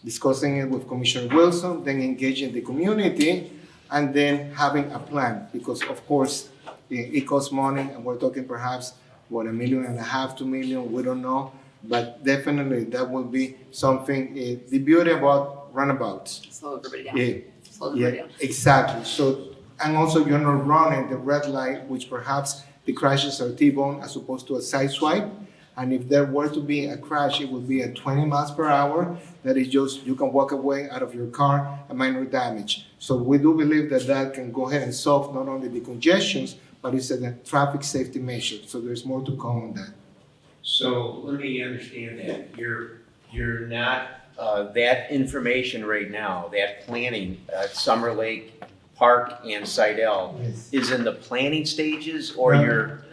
discussing it with Commissioner Wilson, then engaging the community, and then having a plan. Because of course, it costs money, and we're talking perhaps, what, $1.5 million, $2 million, we don't know. But definitely that will be something, the beauty about runabouts. Slow everybody down. Yeah, Slow everybody down. exactly. So, and also you're not running the red light, which perhaps the crashes are T-bone as opposed to a side swipe. And if there were to be a crash, it would be at 20 miles per hour. That is just, you can walk away out of your car, a minor damage. So we do believe that that can go ahead and solve not only the congestions, but it's a traffic safety measure. So there's more to come on that. So let me understand that. You're not, that information right now, that planning at Summer Lake Park and Sidell is in the planning stages, or you're?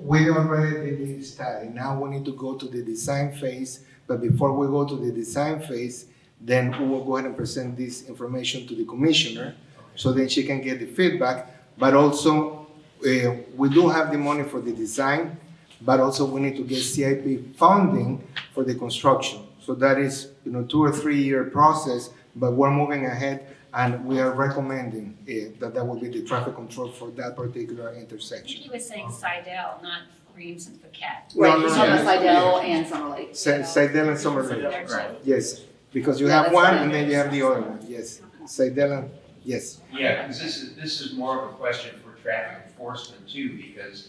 We already did the study. Now we need to go to the design phase. But before we go to the design phase, then we will go ahead and present this information to the commissioner so that she can get the feedback. But also, we do have the money for the design, but also we need to get CIP funding for the construction. So that is, 2 or 3 year process, but we're moving ahead, and we are recommending that will be the traffic control for that particular I think intersection. he was saying Sidell, not Reams and Ficquette. Right, he's talking about Sidell and Summer Lake. Sidell and Summer Lake. Right. Yes, because you Yeah, have that's one fine. and then you have the other one. Yes, Sidell and, yes. Yeah, because this is more of a question for traffic enforcement too, because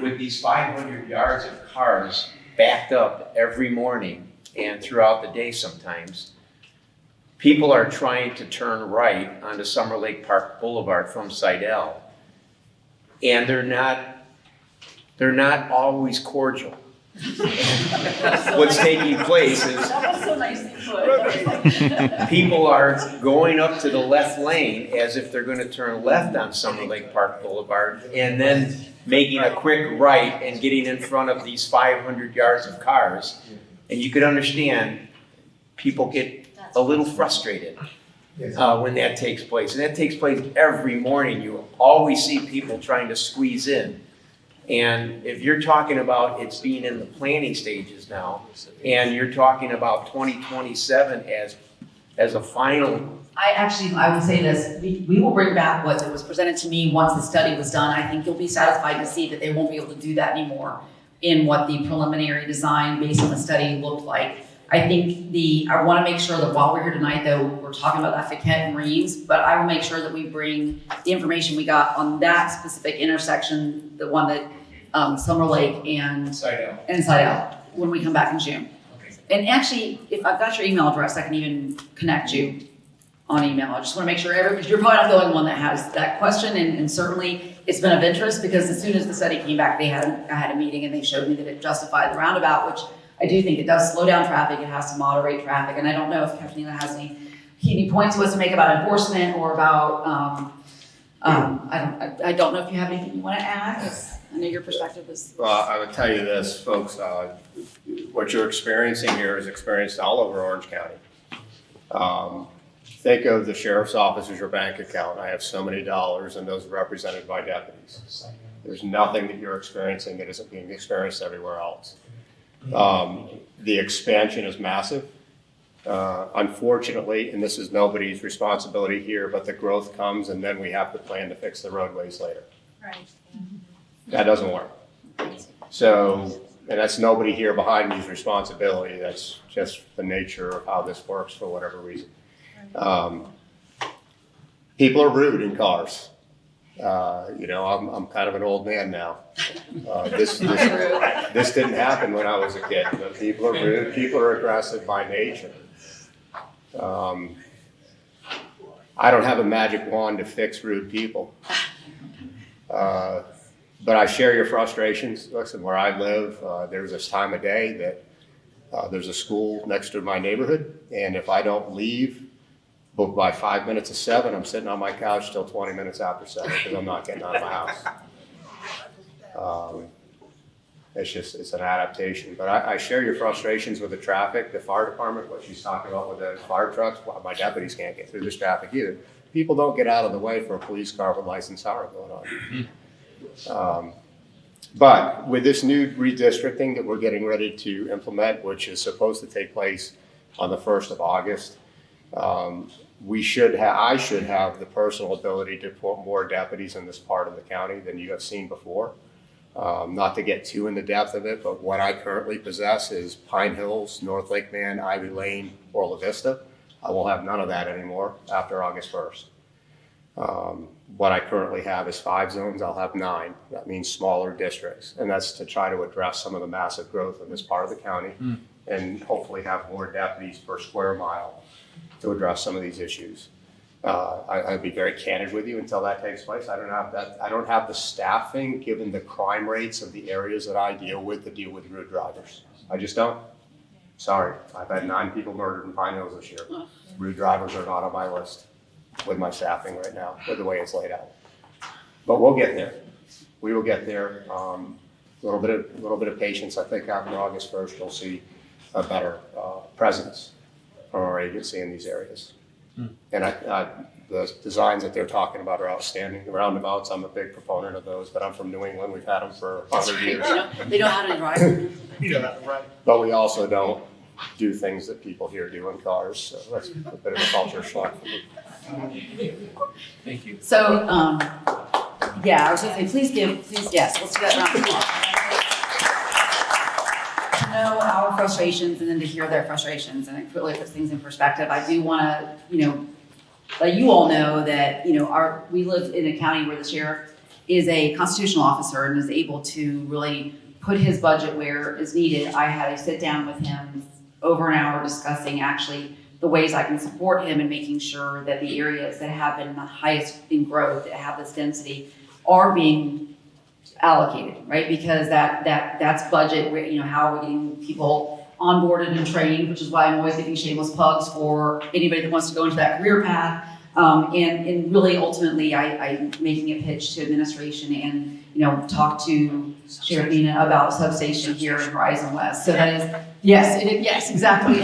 with these 500 yards of cars backed up every morning and throughout the day sometimes, people are trying to turn right onto Summer Lake Park Boulevard from Sidell, and they're not always cordial. What's taking place is That was so nicely put. people are going up to the left lane as if they're going to turn left on Summer Lake Park Boulevard, and then making a quick right and getting in front of these 500 yards of cars. And you could understand people get a little frustrated when that takes place. And that takes place every morning. You always see people trying to squeeze in. And if you're talking about it's being in the planning stages now, and you're talking about 2027 as a final. I would say this, we will bring back what was presented to me once the study was done. I think you'll be satisfied to see that they won't be able to do that anymore in what the preliminary design based on the study looked like. I think I want to make sure that while we're here tonight, though, we're talking about that Ficquette and Reams, but I will make sure that we bring the information we got on that specific intersection, the one that Summer Lake and Sidell, when we come back in June. Okay. And actually, if I've got your email address, I can even connect you on email. I just want to make sure because you're probably not the only one that has that question, and certainly it's been of interest because as soon as the study came back, I had a meeting and they showed me that it justified the roundabout, which I do think it does slow down traffic. It has to moderate traffic, and I don't know if Katrina has any points to us to make about enforcement or about. I don't know if you have anything you want to add. 'Cause I know your perspective is. Well, I would tell you this, folks. What you're experiencing here is experienced all over Orange County. Think of the sheriff's office as your bank account. I have so many dollars, and those are represented by deputies. There's nothing that you're experiencing that isn't being experienced everywhere else. The expansion is massive. Unfortunately, and this is nobody's responsibility here, but the growth comes and then we have to plan to fix the roadways later. Right. That doesn't work. So, and that's nobody here behind me's responsibility. That's just the nature of how this works for whatever reason. People are rude in cars. I'm kind of an old man now. This didn't happen when I was a kid. But people are rude. People are aggressive by nature. I don't have a magic wand to fix rude people. But I share your frustrations. Listen, where I live, there's this time of day that there's a school next to my neighborhood, and if I don't leave by 5 minutes of 7, I'm sitting on my couch till 20 minutes after 7 because I'm not getting out of my house. It's an adaptation. But I share your frustrations with the traffic, the fire department, what she's talking about with the fire trucks. Well, my deputies can't get through this traffic either. People don't get out of the way for a police car with licensed siren going on. But with this new redistricting that we're getting ready to implement, which is supposed to take place on the 1st of August, I should have the personal ability to put more deputies in this part of the county than you have seen before. Not to get too in the depth of it, but what I currently possess is Pine Hills, North Lake Man, Ivy Lane, or La Vista. I will have none of that anymore after August 1st. What I currently have is 5 zones. I'll have 9. That means smaller districts. And that's to try to address some of the massive growth in this part of the county and hopefully have more deputies per square mile to address some of these issues. I'd be very candid with you until that takes place. I don't have the staffing given the crime rates of the areas that I deal with to deal with rude drivers. I just don't. Sorry, I've had 9 people murdered in Pine Hills this year. Rude drivers are not on my list with my staffing right now, with the way it's laid out. But we'll get there. We will get there. A little bit of patience. I think after August 1st, you'll see a better presence from our agency in these areas. And the designs that they're talking about are outstanding. The roundabouts, I'm a big proponent of those, but I'm from New England. We've had them for 100 years. They know how to drive. But we also don't do things that people here do in cars. So that's a bit of a culture shock for me. Thank you. So, I was going to say, yes, let's do that round of applause. To know our frustrations and then to hear their frustrations, and it really puts things in perspective. I do want to, let you all know that, we live in a county where the sheriff is a constitutional officer and is able to really put his budget where is needed. I had a sit down with him over an hour discussing actually the ways I can support him in making sure that the areas that have been the highest in growth, that have this density, are being allocated, right? Because that's budget, how are we getting people onboarded and trained, which is why I'm always giving shameless plugs for anybody that wants to go into that career path. And really ultimately I'm making a pitch to administration and, talk to Sheriff Nina about substation here in Horizon West. So that is, yes, exactly.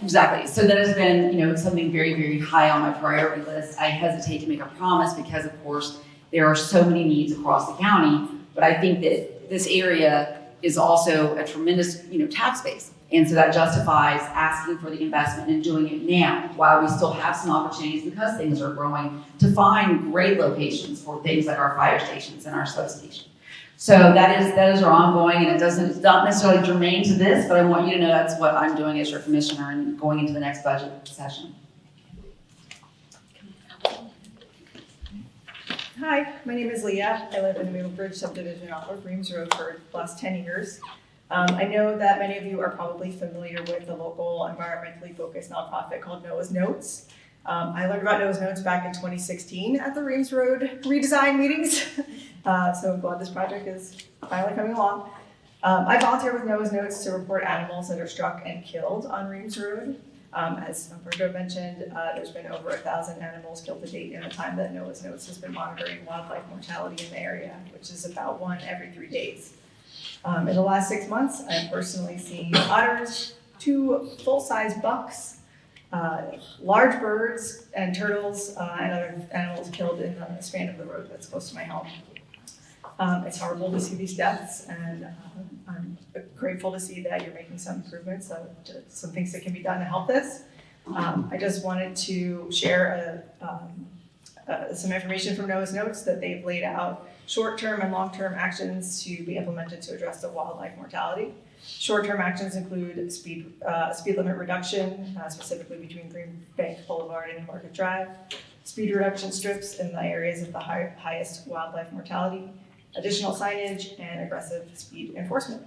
Exactly. So that has been, something very, very high on my priority list. I hesitate to make a promise because, of course, there are so many needs across the county. But I think that this area is also a tremendous, tax base. And so that justifies asking for the investment and doing it now while we still have some opportunities because things are growing to find great locations for things like our fire stations and our substation. So that is our ongoing, and it's not necessarily germane to this, but I want you to know that's what I'm doing as your commissioner and going into the next budget session. Hi, my name is Leah. I live in the Maplebridge subdivision off of Reams Road for the last 10 years. I know that many of you are probably familiar with the local environmentally focused nonprofit called Noah's Notes. I learned about Noah's Notes back in 2016 at the Reams Road redesign meetings. So I'm glad this project is finally coming along. I volunteer with Noah's Notes to report animals that are struck and killed on Reams Road. As Umberto mentioned, there's been over 1,000 animals killed to date in the time that Noah's Notes has been monitoring wildlife mortality in the area, which is about 1 every 3 days. In the last 6 months, I've personally seen otters, 2 full-size bucks, large birds and turtles and other animals killed in the span of the road that's close to my home. It's horrible to see these deaths, and I'm grateful to see that you're making some improvements, some things that can be done to help this. I just wanted to share some information from Noah's Notes that they've laid out short-term and long-term actions to be implemented to address the wildlife mortality. Short-term actions include speed limit reduction, specifically between Green Bank Boulevard and Market Drive, speed reduction strips in the areas of the highest wildlife mortality, additional signage, and aggressive speed enforcement.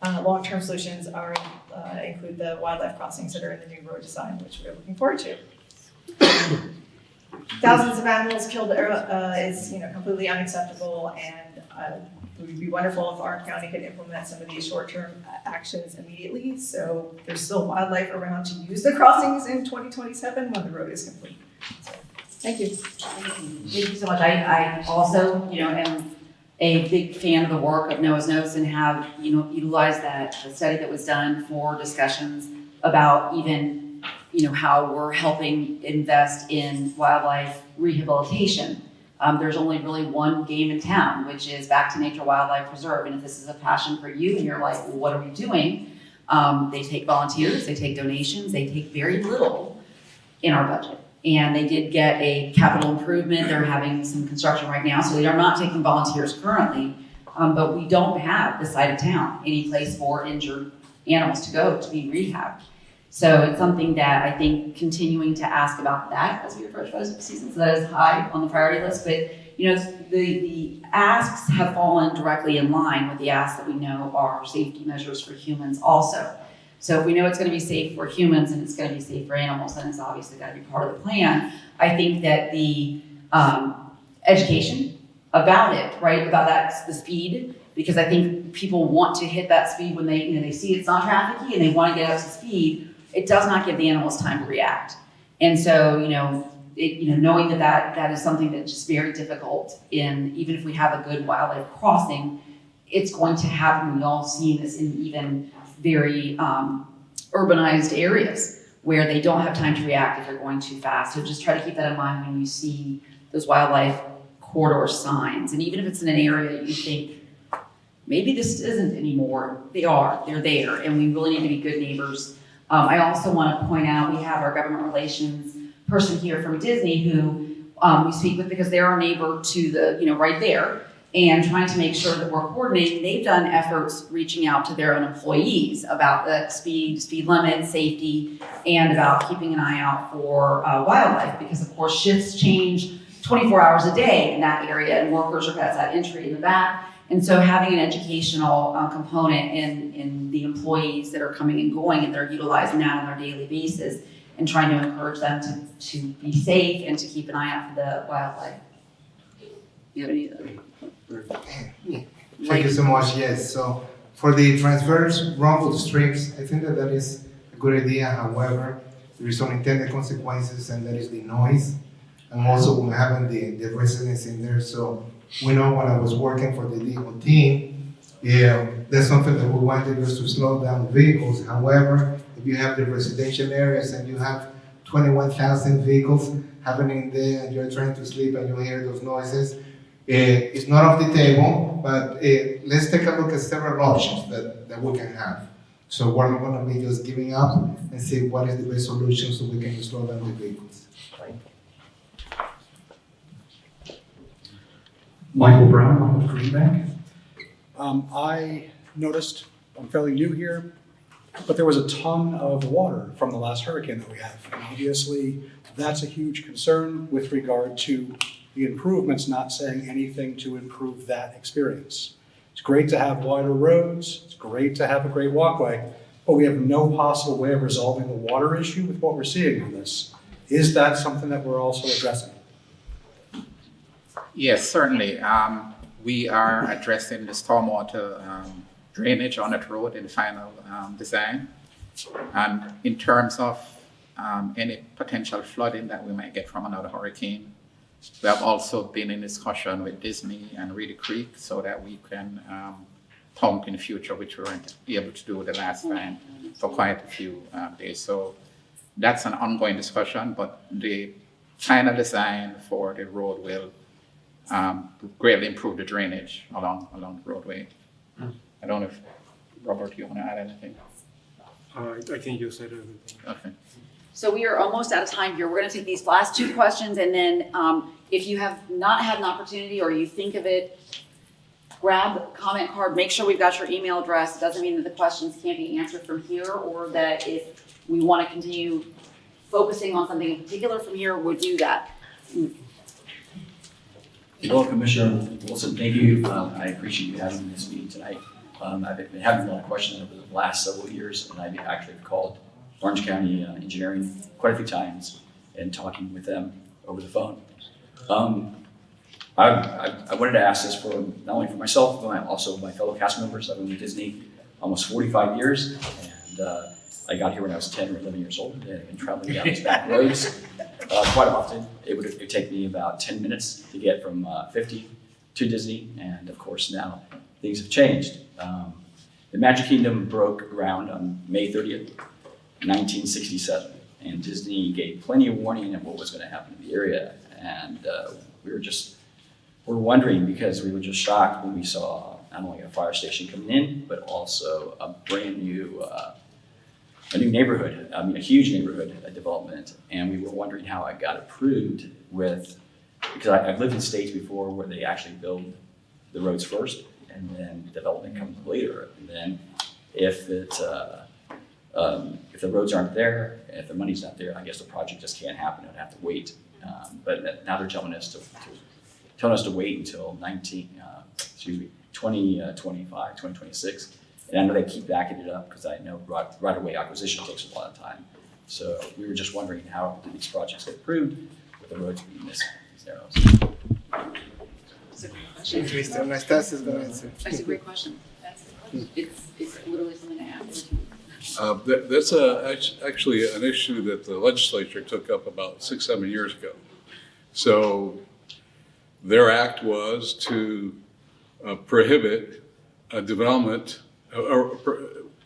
Long-term solutions include the wildlife crossings that are in the new road design, which we're looking forward to. Thousands of animals killed is completely unacceptable, and it would be wonderful if our county could implement some of these short-term actions immediately, so there's still wildlife around to use the crossings in 2027 when the road is complete. So, thank you. Thank you so much. I also, am a big fan of the work of Noah's Notes and have, utilized the study that was done for discussions about even how we're helping invest in wildlife rehabilitation. There's only really one game in town, which is Back to Nature Wildlife Preserve. And if this is a passion for you and you're like, well, what are we doing? They take volunteers, they take donations, they take very little in our budget. And they did get a capital improvement. They're having some construction right now, so they are not taking volunteers currently. But we don't have this side of town any place for injured animals to go to be rehabbed. So it's something that I think continuing to ask about that as we approach budget season, so that is high on the priority list. But the asks have fallen directly in line with the asks that we know are safety measures for humans also. So if we know it's going to be safe for humans and it's going to be safe for animals, then it's obviously got to be part of the plan. I think that the education about it, right, about the speed, because I think people want to hit that speed when they see it's not trafficy and they want to get up to speed. It does not give the animals time to react. And so, knowing that is something that's just very difficult even if we have a good wildlife crossing, it's going to happen. We've all seen this in even very urbanized areas where they don't have time to react if they're going too fast. So just try to keep that in mind when you see those wildlife corridor signs. And even if it's in an area that you think, maybe this isn't anymore, they're there, and we really need to be good neighbors. I also want to point out, we have our government relations person here from Disney who we speak with because they're our neighbor to the, right there, and trying to make sure that we're coordinating. They've done efforts reaching out to their own employees about the speed limit, safety, and about keeping an eye out for wildlife, because of course shifts change 24 hours a day in that area, and workers are past that entry in the back. And so having an educational component in the employees that are coming and going and they're utilizing that on their daily basis, and trying to encourage them to be safe and to keep an eye out for the wildlife. You have any other? Thank you so much. Yes. So for the transverse rumbled strips, I think that is a good idea. However, there is some intended consequences, and that is the noise, and also when having the residents in there. So we know when I was working for the legal team, Yeah, that's something that we wanted just to slow down vehicles. However, if you have the residential areas and you have 21,000 vehicles happening there and you're trying to sleep and you hear those noises, it's not off the table, but let's take a look at several options that we can have. So we're not going to be just giving up and see what is the best solution so we can slow down the vehicles. Michael Brown, Green Bank. I noticed, I'm fairly new here, but there was a ton of water from the last hurricane that we had. And obviously, that's a huge concern with regard to the improvements, not saying anything to improve that experience. It's great to have wider roads, it's great to have a great walkway, but we have no possible way of resolving the water issue with what we're seeing on this. Is that something that we're also addressing? Yes, certainly. We are addressing the stormwater drainage on that road in the final design. And in terms of any potential flooding that we might get from another hurricane, we have also been in discussion with Disney and Reedy Creek so that we can pump in the future, which we weren't able to do the last time for quite a few days. So that's an ongoing discussion, but the final design for the road will greatly improve the drainage along the roadway. I don't know if, Robert, you want to add anything? I think you said everything. Okay. So we are almost out of time here. We're going to take these last two questions, and then if you have not had an opportunity or you think of it, grab a comment card. Make sure we've got your email address. It doesn't mean that the questions can't be answered from here, or that if we want to continue focusing on something in particular from here, we'll do that. Hello, Commissioner Wilson. Thank you. I appreciate you having this meeting tonight. I've been having a lot of questions over the last several years, and I've actually called Orange County Engineering quite a few times and talking with them over the phone. I wanted to ask this for not only for myself, but also my fellow cast members. I've been with Disney almost 45 years, and I got here when I was 10 or 11 years old, and I've been traveling down these back roads quite often. It would take me about 10 minutes to get from 50 to Disney, and of course now things have changed. The Magic Kingdom broke ground on May 30th, 1967, and Disney gave plenty of warning of what was going to happen in the area, and we're wondering because we were just shocked when we saw not only a fire station coming in, but also a brand new a new neighborhood, a huge neighborhood development, and we were wondering how it got approved because I've lived in states before where they actually build the roads first, and then development comes later, and then if the roads aren't there, if the money's not there, I guess the project just can't happen, it'd have to wait. But now they're telling us to wait until 2025, 2026. And I know they keep backing it up because I know right-of-way acquisition takes a lot of time. So we were just wondering how do these projects get approved with the roads being this narrow. That's a great question. Mr. Anastas is going to answer. That's a great question. It's literally something I have. That's actually an issue that the legislature took up about 6-7 years ago. So their act was to prohibit a development, or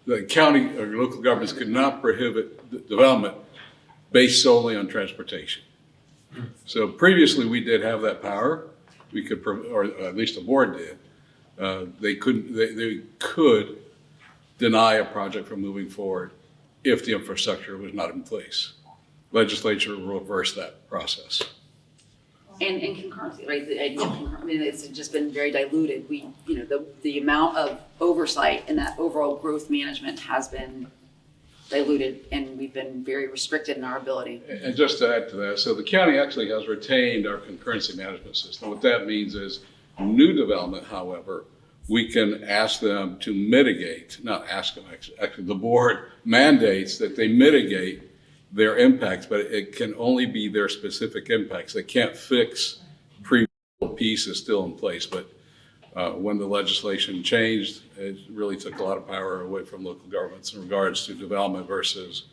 the county or local governments could not prohibit development based solely on transportation. So previously we did have that power. We could, or at least the board did. They could deny a project from moving forward if the infrastructure was not in place. Legislature reversed that process. And concurrency, right? The idea of concurrency, I mean, it's just been very diluted. The amount of oversight in that overall growth management has been diluted, and we've been very restricted in our ability. And just to add to that, so the county actually has retained our concurrency management system. What that means is new development, however, we can ask them to mitigate, not ask them, actually the board mandates that they mitigate their impacts, but it can only be their specific impacts. They can't fix previous pieces still in place, but when the legislation changed, it really took a lot of power away from local governments in regards to development versus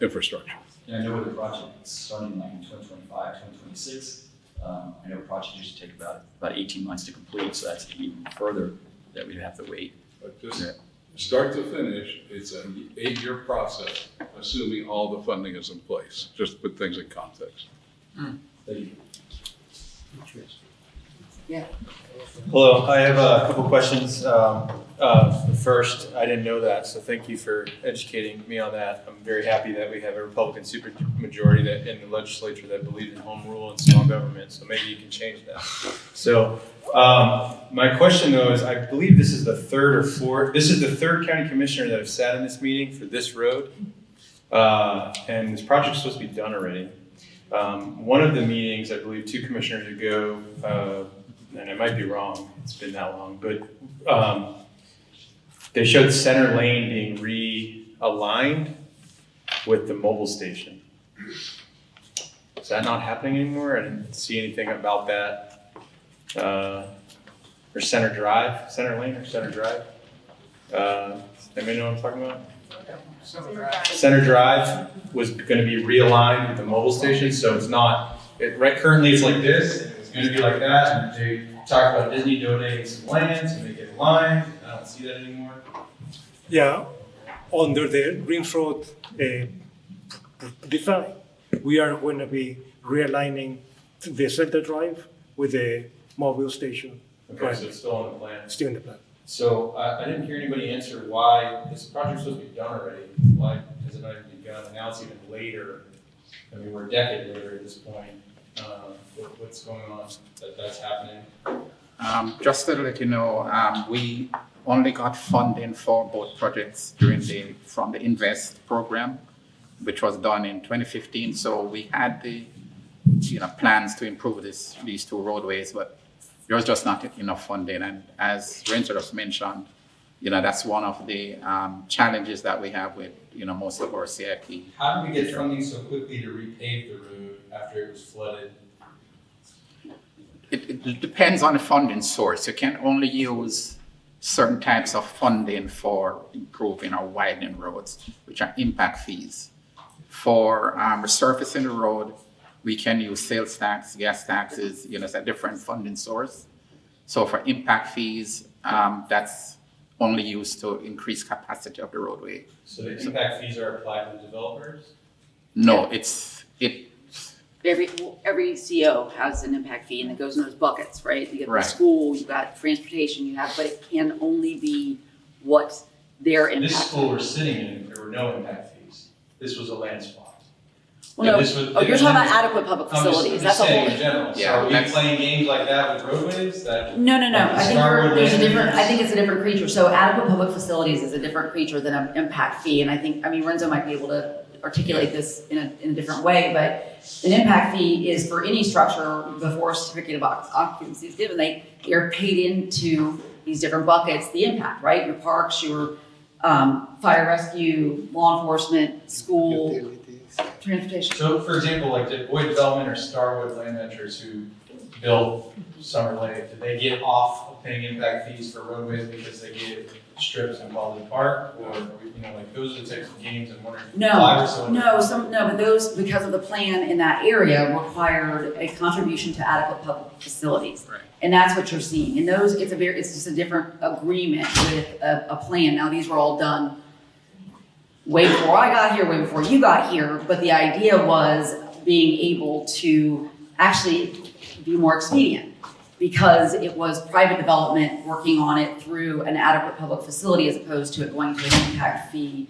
infrastructure. Yeah, I know with the project it's starting like in 2025, 2026. I know projects usually take about 18 months to complete, so that's even further that we'd have to wait. But just start to finish, it's an 8-year process, assuming all the funding is in place, just to put things in context. Thank you. Hello, I have a couple questions. First, I didn't know that, so thank you for educating me on that. I'm very happy that we have a Republican supermajority that in the legislature that believes in home rule and small government, so maybe you can change that. So, my question though is, I believe this is the third county commissioner that have sat in this meeting for this road, and this project's supposed to be done already. One of the meetings, I believe 2 commissioners ago, and I might be wrong, it's been that long, but they showed center lane being realigned with the mobile station. Is that not happening anymore? I didn't see anything about that. Or center lane or center drive? Anybody know what I'm talking about? Center Drive was going to be realigned with the mobile station, so it's not, currently it's like this, and it's going to be like that, and they talk about Disney donating some land to make it aligned. I don't see that anymore. Yeah, under the Reams Road design, we are going to be realigning the center drive with the mobile station. Okay, so it's still on the plan. Still in the plan. So I didn't hear anybody answer why this project's supposed to be done already. Why has it not even begun? And now it's even later. I mean, we're a decade later at this point. What's going on that's happening? Just to let you know, we only got funding for both projects from the INVEST program, which was done in 2015. So we had the plans to improve these 2 roadways, but there was just not enough funding. And as Renzo just mentioned, that's one of the challenges that we have with most of our CIP. How did we get funding so quickly to repave the road after it was flooded? It depends on the funding source. You can only use certain types of funding for improving or widening roads, which are impact fees. For resurfacing the road, we can use sales tax, gas taxes, it's a different funding source. So for impact fees, that's only used to increase capacity of the roadway. So the impact fees are applied to developers? No, Every CO has an impact fee and it goes in those buckets, right? You get the school, you got transportation, but it can only be what their impact. This school we're sitting in, there were no impact fees. This was a land swap. Well, no, you're talking about adequate public facilities. That's a whole. In general. So are we playing games like that with roadways? No. I think it's a different creature. So adequate public facilities is a different creature than an impact fee. And I mean, Renzo might be able to articulate this in a different way, but an impact fee is for any structure before a certificate of occupancy is given. They're paid into these different buckets, the impact, right? Your parks, your fire rescue, law enforcement, school, transportation. So, for example, like did Boyd Development or Starwood Land Ventures who built Summer Lake, did they get off of paying impact fees for roadways because they gave strips in Baldwin Park, or those are the types of games I'm wondering. But those, because of the plan in that area, required a contribution to adequate public facilities, and that's what you're seeing. And those, it's just a different agreement with a plan. Now these were all done way before I got here, way before you got here, but the idea was being able to actually be more expedient because it was private development working on it through an adequate public facility as opposed to it going to an impact fee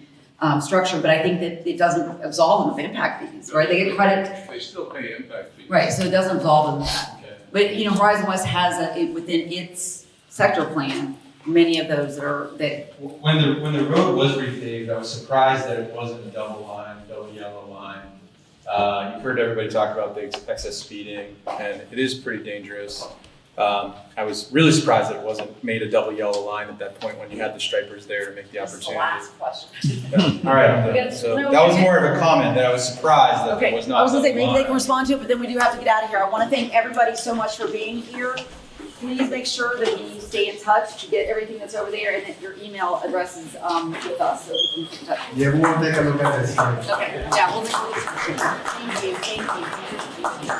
structure. But I think that it doesn't absolve them of impact fees, right? They get credit. They still pay impact fees. Right, so it doesn't absolve them of that. Okay. But Horizon West has within its sector plan, many of those When the road was repaved, I was surprised that it wasn't a double yellow line. You've heard everybody talk about the excess speeding, and it is pretty dangerous. I was really surprised that it wasn't made a double yellow line at that point when you had the stripers there to make the opportunity. That's the last question. All right, I'm done. So that was more of a comment that I was surprised that it was not. I was going to say, maybe they can respond to it, but then we do have to get out of here. I want to thank everybody so much for being here. Please make sure that you stay in touch to get everything that's over there and that your email address is with us so we can keep in touch. Yeah, we want to take a look at this. Okay, yeah, we'll take a look. Thank you.